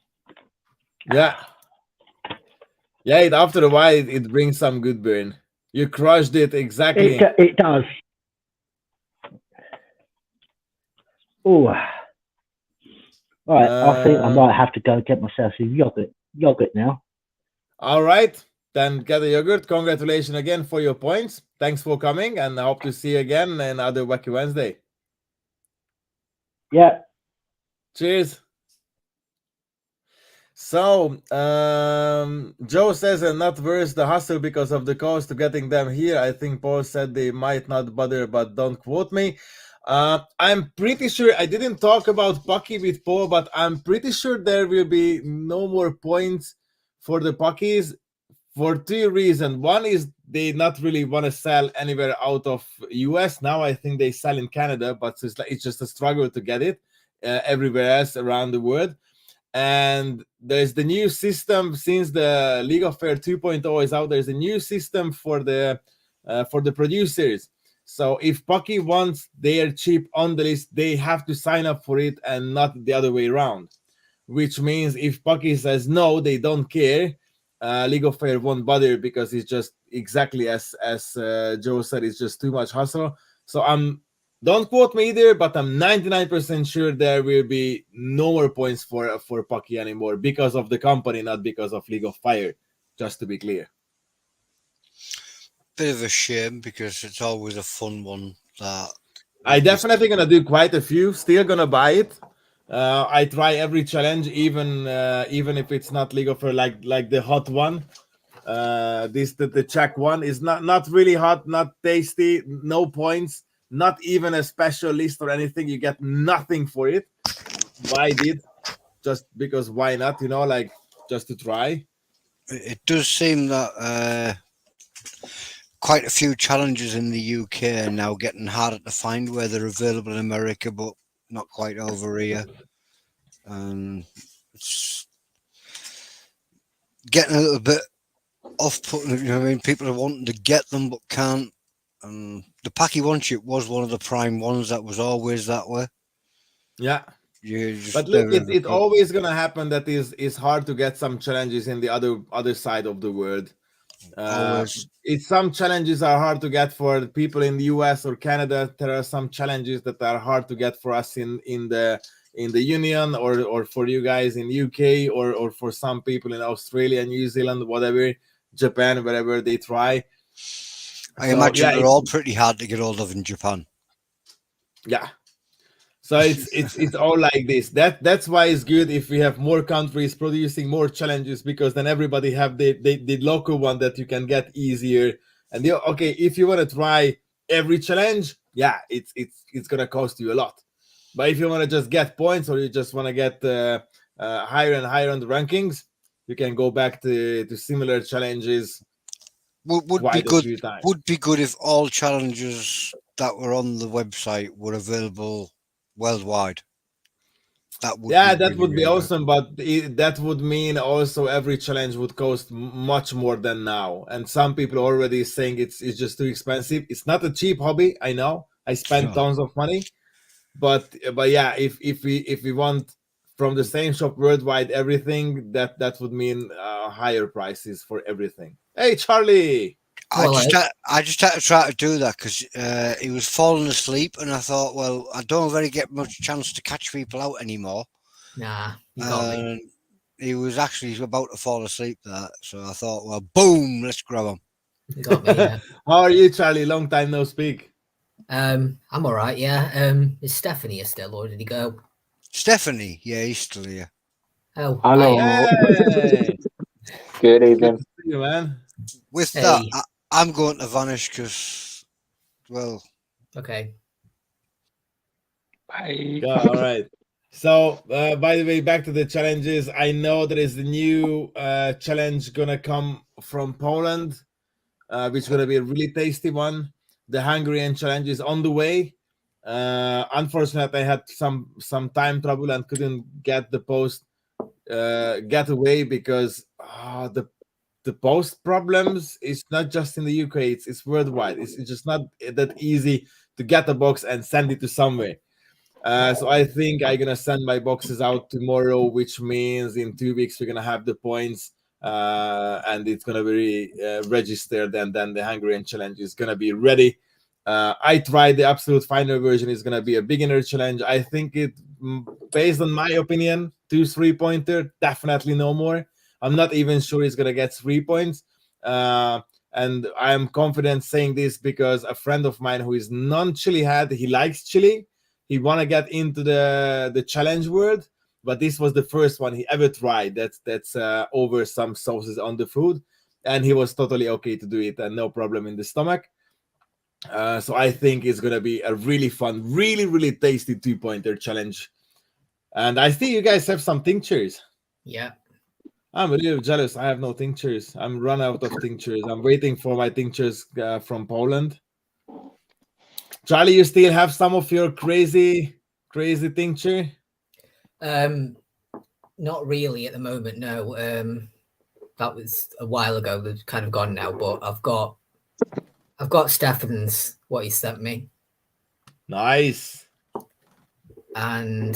After a while, it brings some good burn. You crushed it exactly. It does. Oh, all right. I think I might have to go get myself some yogurt now. All right, then get a yogurt. Congratulations again for your points. Thanks for coming, and I hope to see you again in another Wacky Wednesday. Yeah. Cheers. So, Joe says, and not worth the hustle because of the cost of getting them here. I think Paul said they might not bother, but don't quote me. I'm pretty sure, I didn't talk about Pucky with Paul, but I'm pretty sure there will be no more points for the Puckies for two reasons. One is they not really want to sell anywhere out of US. Now I think they sell in Canada, but it's just a struggle to get it everywhere else around the world. And there's the new system since the League of Fair 2.0 is out. There's a new system for the producers. So if Pucky wants their chip on the list, they have to sign up for it and not the other way around. Which means if Pucky says no, they don't care. League of Fair won't bother because it's just exactly as Joe said. It's just too much hustle. So don't quote me either, but I'm 99% sure there will be no more points for Pucky anymore because of the company, not because of League of Fire, just to be clear. Bit of a shame because it's always a fun one. I definitely going to do quite a few, still going to buy it. I try every challenge, even if it's not League of Fire, like the hot one. The Czech one is not really hot, not tasty, no points. Not even a special list or anything. You get nothing for it. Why did? Just because why not? Like just to try. It does seem that quite a few challenges in the UK are now getting harder to find where they're available in America, but not quite over here. It's getting a little bit off-putting. I mean, people are wanting to get them but can't. The Pucky one chip was one of the prime ones that was always that way. Yeah. But look, it's always gonna happen that is hard to get some challenges in the other side of the world. It's some challenges are hard to get for the people in the US or Canada. There are some challenges that are hard to get for us in the Union, or for you guys in UK, or for some people in Australia, New Zealand, whatever, Japan, wherever they try. I imagine they're all pretty hard to get hold of in Japan. Yeah. So it's all like this. That's why it's good if we have more countries producing more challenges, because then everybody have the local one that you can get easier. And okay, if you want to try every challenge, yeah, it's gonna cost you a lot. But if you want to just get points, or you just want to get higher and higher on the rankings, you can go back to similar challenges. Would be good if all challenges that were on the website were available worldwide. That would be awesome, but that would mean also every challenge would cost much more than now. And some people are already saying it's just too expensive. It's not a cheap hobby, I know. I spent tons of money, but yeah, if we want from the same shop worldwide everything, that would mean higher prices for everything. Hey, Charlie. I just had to try to do that because he was falling asleep, and I thought, well, I don't really get much chance to catch people out anymore. Nah, you got me. He was actually about to fall asleep there, so I thought, well, boom, let's grab him. You got me. Yeah. How are you, Charlie? Long time no speak. I'm all right. Yeah. Is Stephanie here still, or did he go? Stephanie, yeah, he's still here. Oh, hello. Hey. Good evening. Good to see you, man. With that, I'm going to vanish because, well. Okay. Bye. All right. So, by the way, back to the challenges. I know there is a new challenge gonna come from Poland, which is gonna be a really tasty one. The Hungarian challenge is on the way. Unfortunately, I had some time trouble and couldn't get the post get away because the post problems is not just in the UK, it's worldwide. It's just not that easy to get a box and send it to somewhere. So I think I'm gonna send my boxes out tomorrow, which means in 2 weeks we're gonna have the points, and it's gonna be registered, and then the Hungarian challenge is gonna be ready. I tried the absolute final version. Is gonna be a beginner challenge. I think it, based on my opinion, 2 3-pointer, definitely no more. I'm not even sure he's gonna get 3 points. And I am confident saying this because a friend of mine who is non-chili head, he likes chili. He want to get into the challenge world, but this was the first one he ever tried. That's over some sauces on the food, and he was totally okay to do it and no problem in the stomach. So I think it's gonna be a really fun, really tasty 2-pointer challenge. And I see you guys have some tinctures. Yeah. I'm a little jealous. I have no tinctures. I'm run out of tinctures. I'm waiting for my tinctures from Poland. Charlie, you still have some of your crazy tincture? Not really at the moment. No. That was a while ago. They've kind of gone now. But I've got Stefan's what he sent me. Nice. And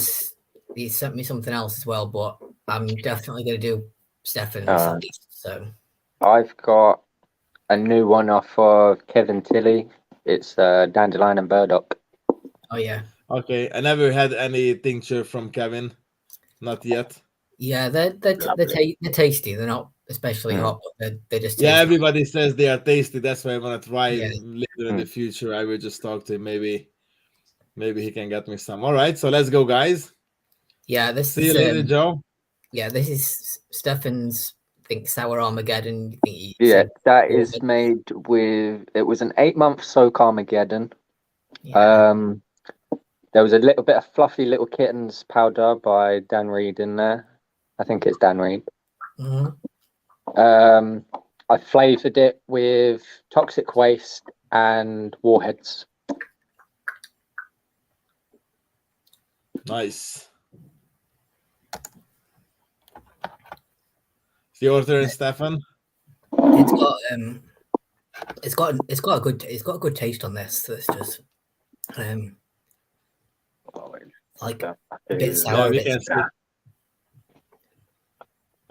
he sent me something else as well. But I'm definitely going to do Stefan's at least. So I've got a new one off of Kevin Tilly. It's dandelion and burdock. Oh yeah. Okay, I never had any tincture from Kevin, not yet. Yeah, they're tasty. They're not especially hot, but they're just tasty. Yeah, everybody says they are tasty. That's why I want to try later in the future. I will just talk to him. Maybe he can get me some. All right, so let's go, guys. Yeah, See you later, Joe. Yeah, this is Stefan's. Think sour Armageddon. Yeah, that is made with. It was an 8-month soak Armageddon. Yeah. There was a little bit of fluffy little kittens powder by Dan Reed in there. I think it's Dan Reed. Mm-hmm. I flavored it with toxic waste and warheads. Nice. Your turn, Stefan. It's got a good taste on this. So it's just like a bit sour.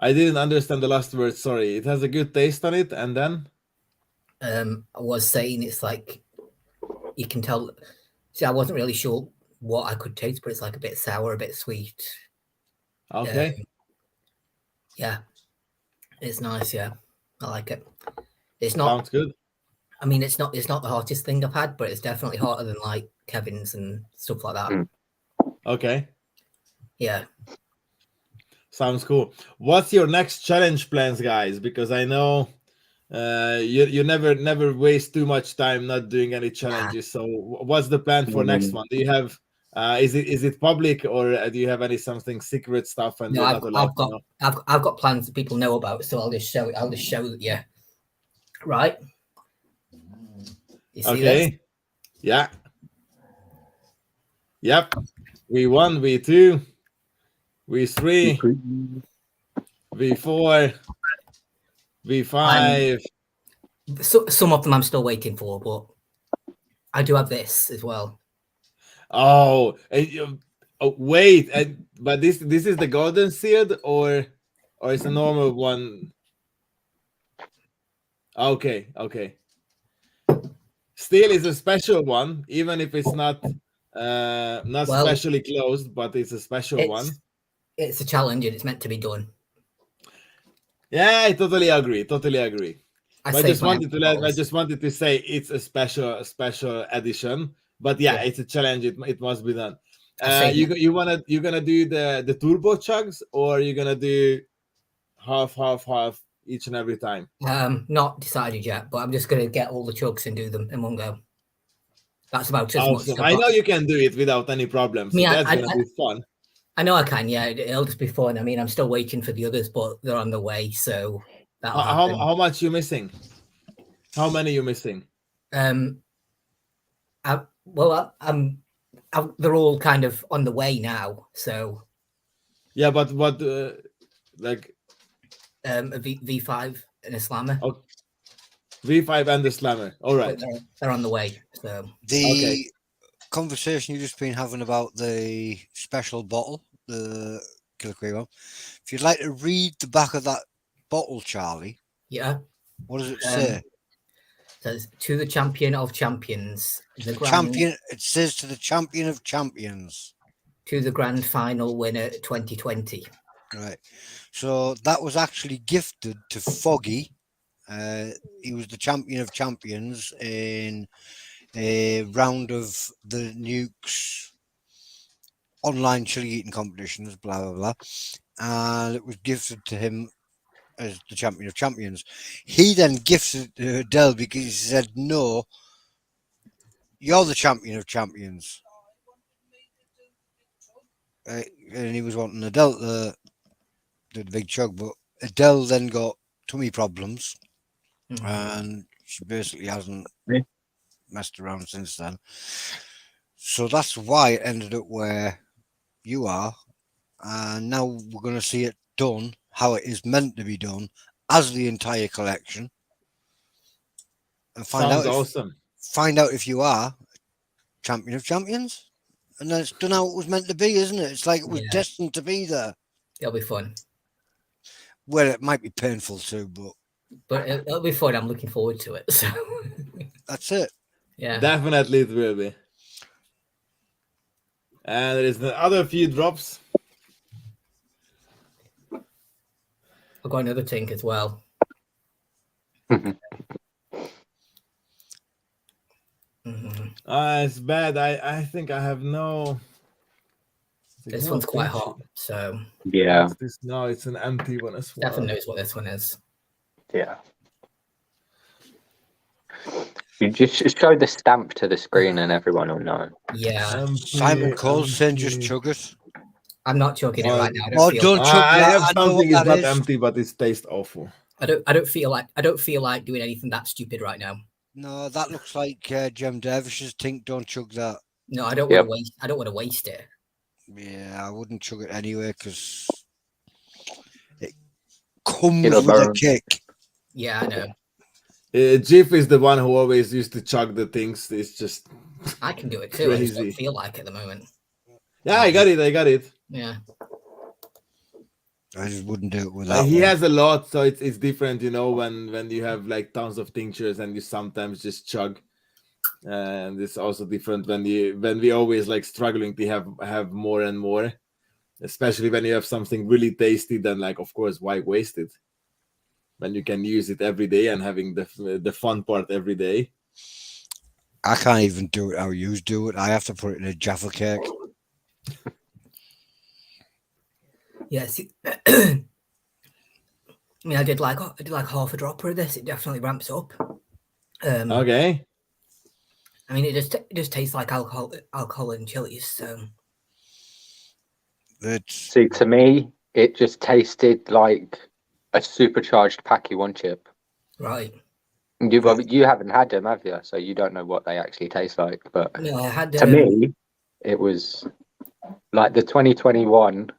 I didn't understand the last word. Sorry. It has a good taste on it, and then. I was saying it's like you can tell. See, I wasn't really sure what I could taste, but it's like a bit sour, a bit sweet. Okay. Yeah, it's nice. Yeah, I like it. It's not. Sounds good. I mean, it's not the hottest thing I've had, but it's definitely hotter than like Kevin's and stuff like that. Okay. Yeah. Sounds cool. What's your next challenge plans, guys? Because I know you never waste too much time not doing any challenges. So what's the plan for next one? Do you have is it public, or do you have any something secret stuff and No, you're not allowed to know? I've got plans that people know about, so I'll just show it. I'll just show that you. Right. You see Okay. this? Yeah. Yep. V1, V2, V3, V4, V5. So, some of them I'm still waiting for, but I do have this as well. Oh, wait, but this is the golden seed, or it's a normal one? Okay. Still is a special one, even if it's not specially closed, but it's a special one. It's a challenge and it's meant to be done. Yeah, I totally agree. I just wanted to say it's a special edition. But yeah, it's a challenge. It you're gonna do the turbo chugs, or you're gonna do half each and every time? Not decided yet, but I'm just gonna get all the chugs and do them in one go. That's about as awesome. much. I know you can do it without any problems. So that's gonna be fun. I know I can. Yeah, it'll just be fun. I mean, I'm still waiting for the others, but they're on the way. So how much you missing? How many you missing? they're all kind of on the way now. So yeah, but what like a V5 and a slammer. Oh, V5 and the slammer. All right, they're on the way. So the conversation you've just been having about the special bottle, the Killer Queen. If you'd like to read the back of that bottle, Charlie. Yeah. What does it say? It says to the champion of champions. Champion. It says to the champion of champions. To the grand final winner 2020. Right. So that was actually gifted to Foggy. He was the champion of champions in a round of the Nukes online chili eating competitions, blah blah blah, and it was gifted to him as the champion of champions. He then gifted it to Adele because he said, "No, you're the champion of champions," and he was wanting Adele to do the big chug, but Adele then got tummy problems, and she basically hasn't messed around since then. So that's why it ended up where you are, and now we're going to see it done how it is meant to be done as the entire collection, and find out if you are champion of champions, and then it's done how it was meant to be, isn't it? It's like it was destined to be there. It'll be fun. Well, it might be painful too, but it'll be fun. I'm looking forward to it. So that's it. Yeah, definitely it will be. And there is the other few drops. I've got another tank as well. It's bad. I think I have no. This one's quite hot, so yeah. No, it's an empty one as well. Stefan knows what this one is. Yeah. You just show the stamp to the screen and everyone will know. Yeah. Simon Cole saying just chug it. I'm not chugging it right now. Don't chug I that. have something it's not empty, but it tastes awful. I don't feel like doing anything that stupid right now. No, that looks like Jem Dervish's tink. Don't chug that. No, I don't want to waste. I don't want to waste it. Yeah, I wouldn't chug it anyway because it comes with a kick. Yeah, I know. Jeff is the one who always used to chug the things. It's just I can do it too. Crazy. I just don't feel like it at the moment. Yeah, I got it. Yeah. I just wouldn't do it with that. He has a lot, so it's different, when you have like tons of tinctures and you sometimes just chug. And it's also different when we always like struggling to have more and more, especially when you have something really tasty. Then, like, of course, why waste it when you can use it every day and having the fun part every day? I can't even do it how you do it. I have to put it in a Jaffa cake. Yes. I mean, I did like half a dropper of this. It definitely ramps up. Okay. I mean, it just tastes like alcohol and chilies. So, see, to me, it just tasted like a supercharged Packy One chip. Right. You haven't had them, have you? So you don't know what they actually taste like. But no, I had. To me, it was like the 2021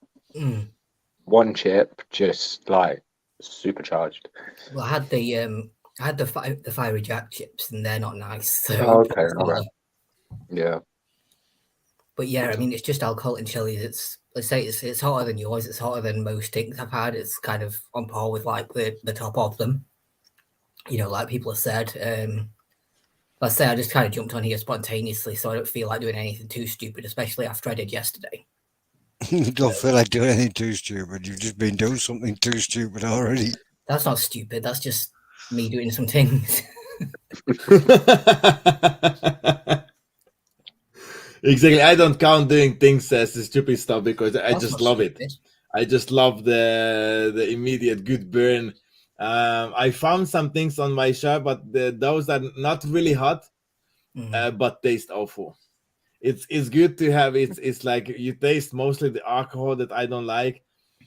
One chip, just like supercharged. Well, I had the Fiery Jack chips, and they're not nice. So okay, right. Yeah. But yeah, I mean, it's just alcohol and chilies. It's hotter than yours. It's hotter than most things I've had. It's kind of on par with like the top of them. Like people have said. Let's say I just kind of jumped on here spontaneously, so I don't feel like doing anything too stupid, especially after I did yesterday. You don't feel like doing anything too stupid. You've just been doing something too stupid already. That's not stupid. That's just me doing some things. Exactly. I don't count doing things as stupid stuff because I just love it. I just love the immediate good burn. I found some things on my shop, but those are not really hot, but taste awful. It's good to have. It's like you taste mostly the alcohol that I don't like,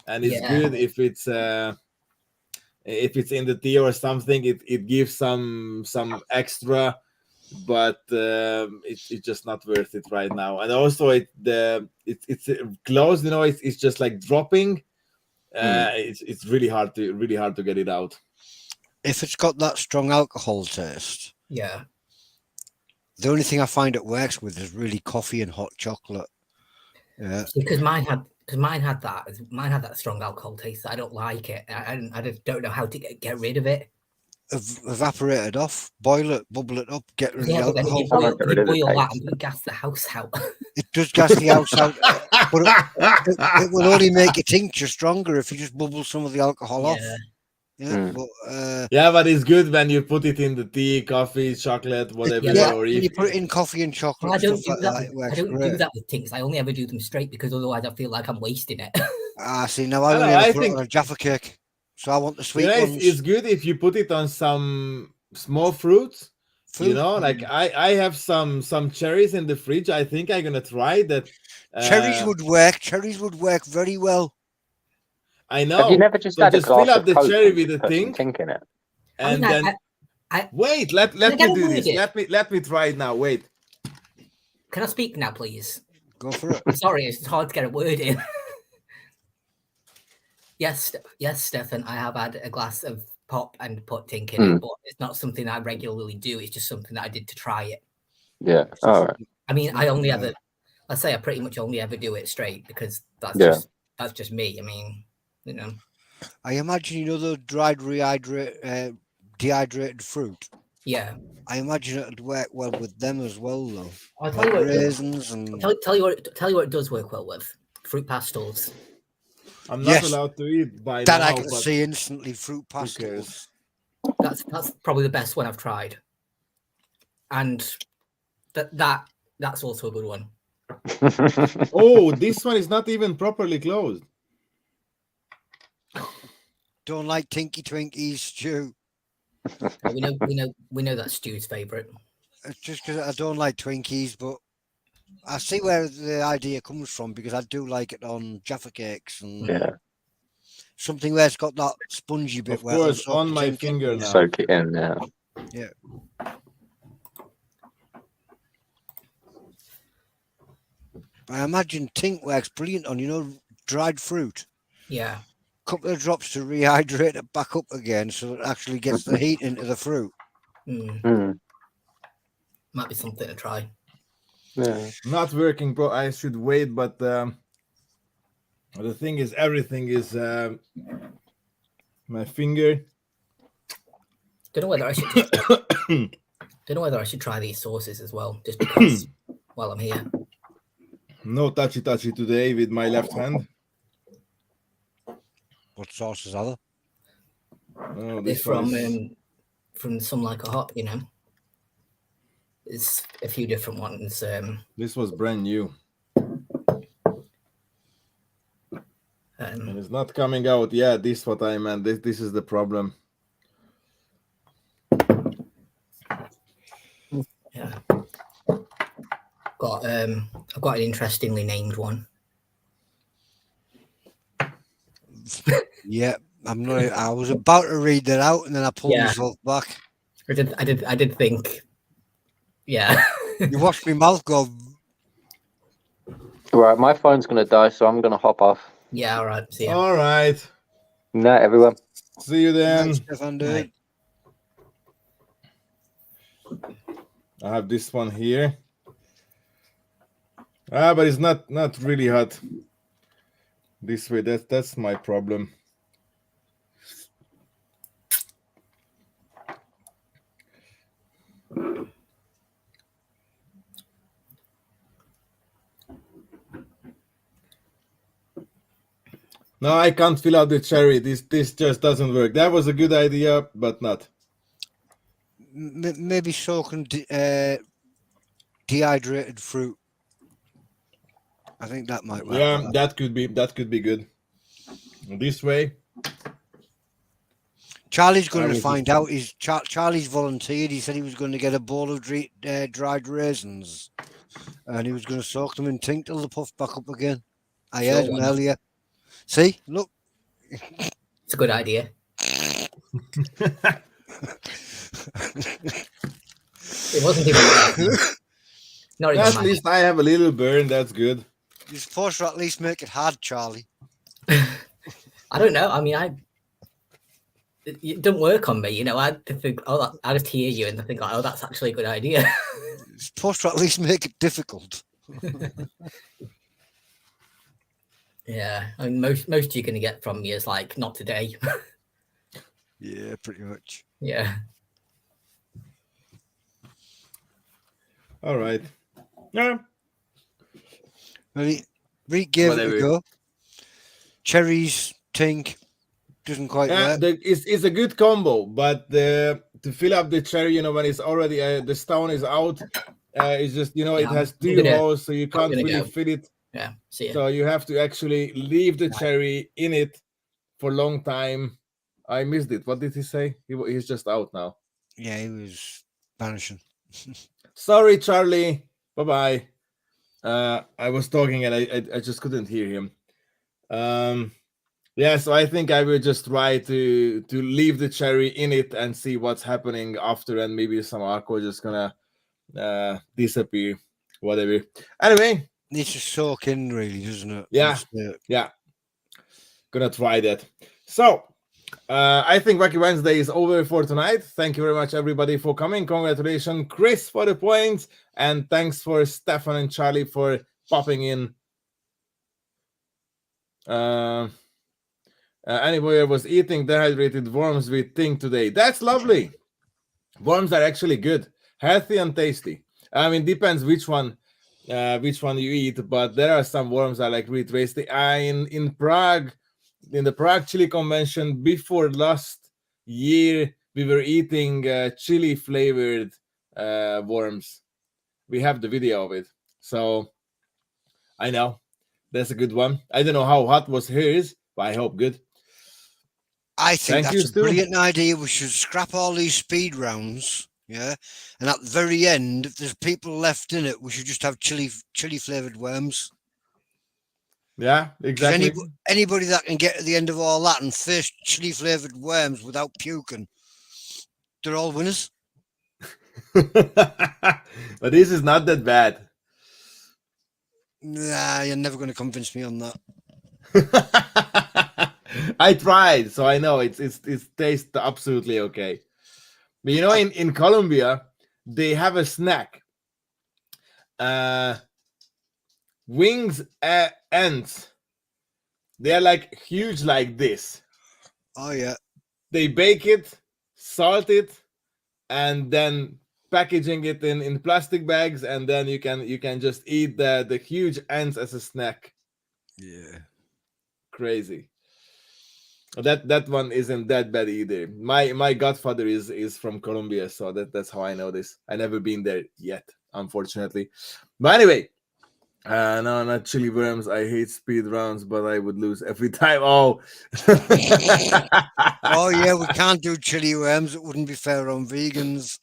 and it's good if it's in the tea or something. It gives some extra, but it's just not worth it right now. And also it's close. It's just like dropping. It's really hard to get it out. If it's got that strong alcohol taste, yeah. The only thing I find it works with is really coffee and hot chocolate. Yeah, because mine had that strong alcohol taste. I don't like it. I just don't know how to get rid of it. Evaporate it off, boil it, bubble it up, get rid of the alcohol. If you boil that, I'm going to gas the house out. It does gas the house out, but it will only make your tincture stronger if you just bubble some of the alcohol off. Yeah, but it's good when you put it in the tea, coffee, chocolate, whatever. Or you put it in coffee and chocolate. I don't do that. I don't do that with things. I only ever do them straight because otherwise I feel like I'm wasting it. See, now I only ever put it on a Jaffa cake, so I want the sweet ones. It's good if you put it on some small fruits. Like I have some cherries in the fridge. I think I'm gonna try that. Cherries would work. Cherries would work very well. I know. Have you never just had a glass fill up of the Coke cherry with the tink in it? And then wait, let me do this. Let me try it now. Wait. Can I speak now, please? Go for it. Sorry, it's hard to get a word in. Yes, Stefan, I have had a glass of pop and put tink in it, but it's not something that I regularly do. It's just something that I did to try it. Yeah. All right. I mean, I pretty much only ever do it straight because that's just me. I mean, I imagine the dried, dehydrated fruit. Yeah. I imagine it'd work well with them as well, though. I'll tell you what raisins and tell you what it does work well with fruit pastels. I'm not allowed to eat by that now. I can see instantly. Fruit pastels. That's probably the best one I've tried, and that's also a good one. Oh, this one is not even properly closed. Don't like Tinky Twinkies, Stu. We know that's Stu's favorite. It's just because I don't like Twinkies, but I see where the idea comes from because I do like it on Jaffa cakes and something where it's got that spongy bit. Of course, on my finger now. Soak it in now. Yeah. I imagine Tink works brilliant on dried fruit. Yeah. Couple of drops to rehydrate it back up again so it actually gets the heat into the fruit. Might be something to try. Yeah. Not working, bro. I should wait, but The thing is, everything is my finger. Don't know whether I should just don't know whether I should try these sauces as well, just because while I'm here. No touchy today with my left hand. What sauces are there? Oh, They're this one is... from Some Like a Hot, you know. It's a few different ones. This was brand new. And it's not coming out. Yeah, this is what I meant. This is the problem. Yeah. I've got an interestingly named one. Yeah, I'm not. I was about to read that out, and then I pulled myself back. I did think. Yeah. You watched me mouth go. Right, my phone's gonna die, so I'm gonna hop off. Yeah. All right. See ya. All right. Night, everyone. See you then. Night, Stefan, dude. I have this one here. But it's not really hot. This way, that's my problem. No, I can't fill out the cherry. This just doesn't work. That was a good idea, but not. Maybe soaking dehydrated fruit. I think that might work. Yeah, that could be good. This way. Charlie's going to find out. Charlie's volunteered. He said he was going to get a bowl of dried raisins, and he was going to soak them in tink till they puff back up again. I heard him earlier. See, look. It's a good idea. It wasn't even. Not even. At least I have a little burn. That's good. You're supposed to at least make it hard, Charlie. I don't know. I mean, it didn't work on me. You know, I think, I just hear you and I think, oh, that's actually a good idea. You're supposed to at least make it difficult. Yeah, I mean, most you're going to get from me is like, not today. Yeah, pretty much. Yeah. All right. Yeah. Reed gave it a go. Cherries, tink, doesn't quite work. It's a good combo, but to fill up the cherry, you know, when it's already the stone is out, it's just, you know, it has two holes, so you can't really fill it. Yeah. See ya. So you have to actually leave the cherry in it for a long time. I missed it. What did he say? He's just out now. Yeah, he was vanishing. Sorry, Charlie. Bye-bye. I was talking and I just couldn't hear him. Yeah, so I think I will just try to leave the cherry in it and see what's happening after, and maybe some alcohol just gonna disappear, whatever. Anyway, needs to soak in, really, doesn't it? Yeah, yeah. Gonna try that. So, I think Wacky Wednesday is over for tonight. Thank you very much, everybody, for coming. Congratulations, Chris, for the points, and thanks for Stefan and Charlie for popping in. Anybody was eating dehydrated worms with Ting today. That's lovely. Worms are actually good, healthy and tasty. I mean, depends which one you eat, but there are some worms that are like really tasty. In Prague, in the Prague Chili Convention before last year, we were eating chili flavored worms. We have the video of it, so I know that's a good one. I don't know how hot was hers, but I hope good. I think that's a brilliant idea. We should scrap all these speed rounds, yeah. And at the very end, if there's people left in it, we should just have chili flavored worms. Yeah, exactly. Anybody that can get to the end of all that and face chili flavored worms without puking, they're all winners. But this is not that bad. Nah, you're never going to convince me on that. I tried, so I know it tastes absolutely okay. But you know, in Colombia, they have a snack. Wings ends They're like huge like this. Oh yeah. They bake it, salt it, and then packaging it in plastic bags, and then you can just eat the huge ants as a snack. Yeah. Crazy. That one isn't that bad either. My godfather is from Colombia, so that's how I know this. I never been there yet, unfortunately. But anyway, no, not chili worms. I hate speed rounds, but I would lose every time. Oh, Oh yeah, we can't do chili worms. It wouldn't be fair on vegans.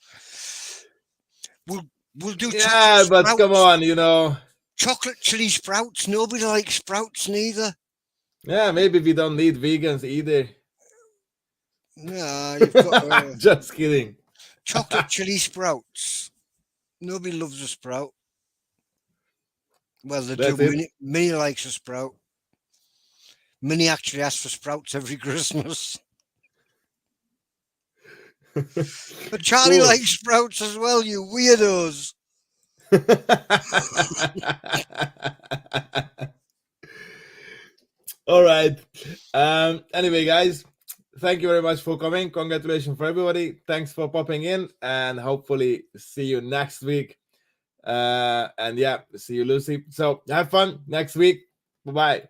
We'll do yeah, but sprouts. come on, you know. Chocolate chili sprouts. Nobody likes sprouts neither. Yeah, maybe we don't need vegans either. Nah, you've got just kidding. Chocolate chili sprouts. Nobody loves a sprout. Well, they do. Minnie likes a sprout. Minnie actually asks for sprouts every Christmas. But Charlie likes sprouts as well, you weirdos. All right. Anyway, guys, thank you very much for coming. Congratulations for everybody. Thanks for popping in, and hopefully see you next week. And yeah, see you, Lucy. So have fun next week. Bye-bye.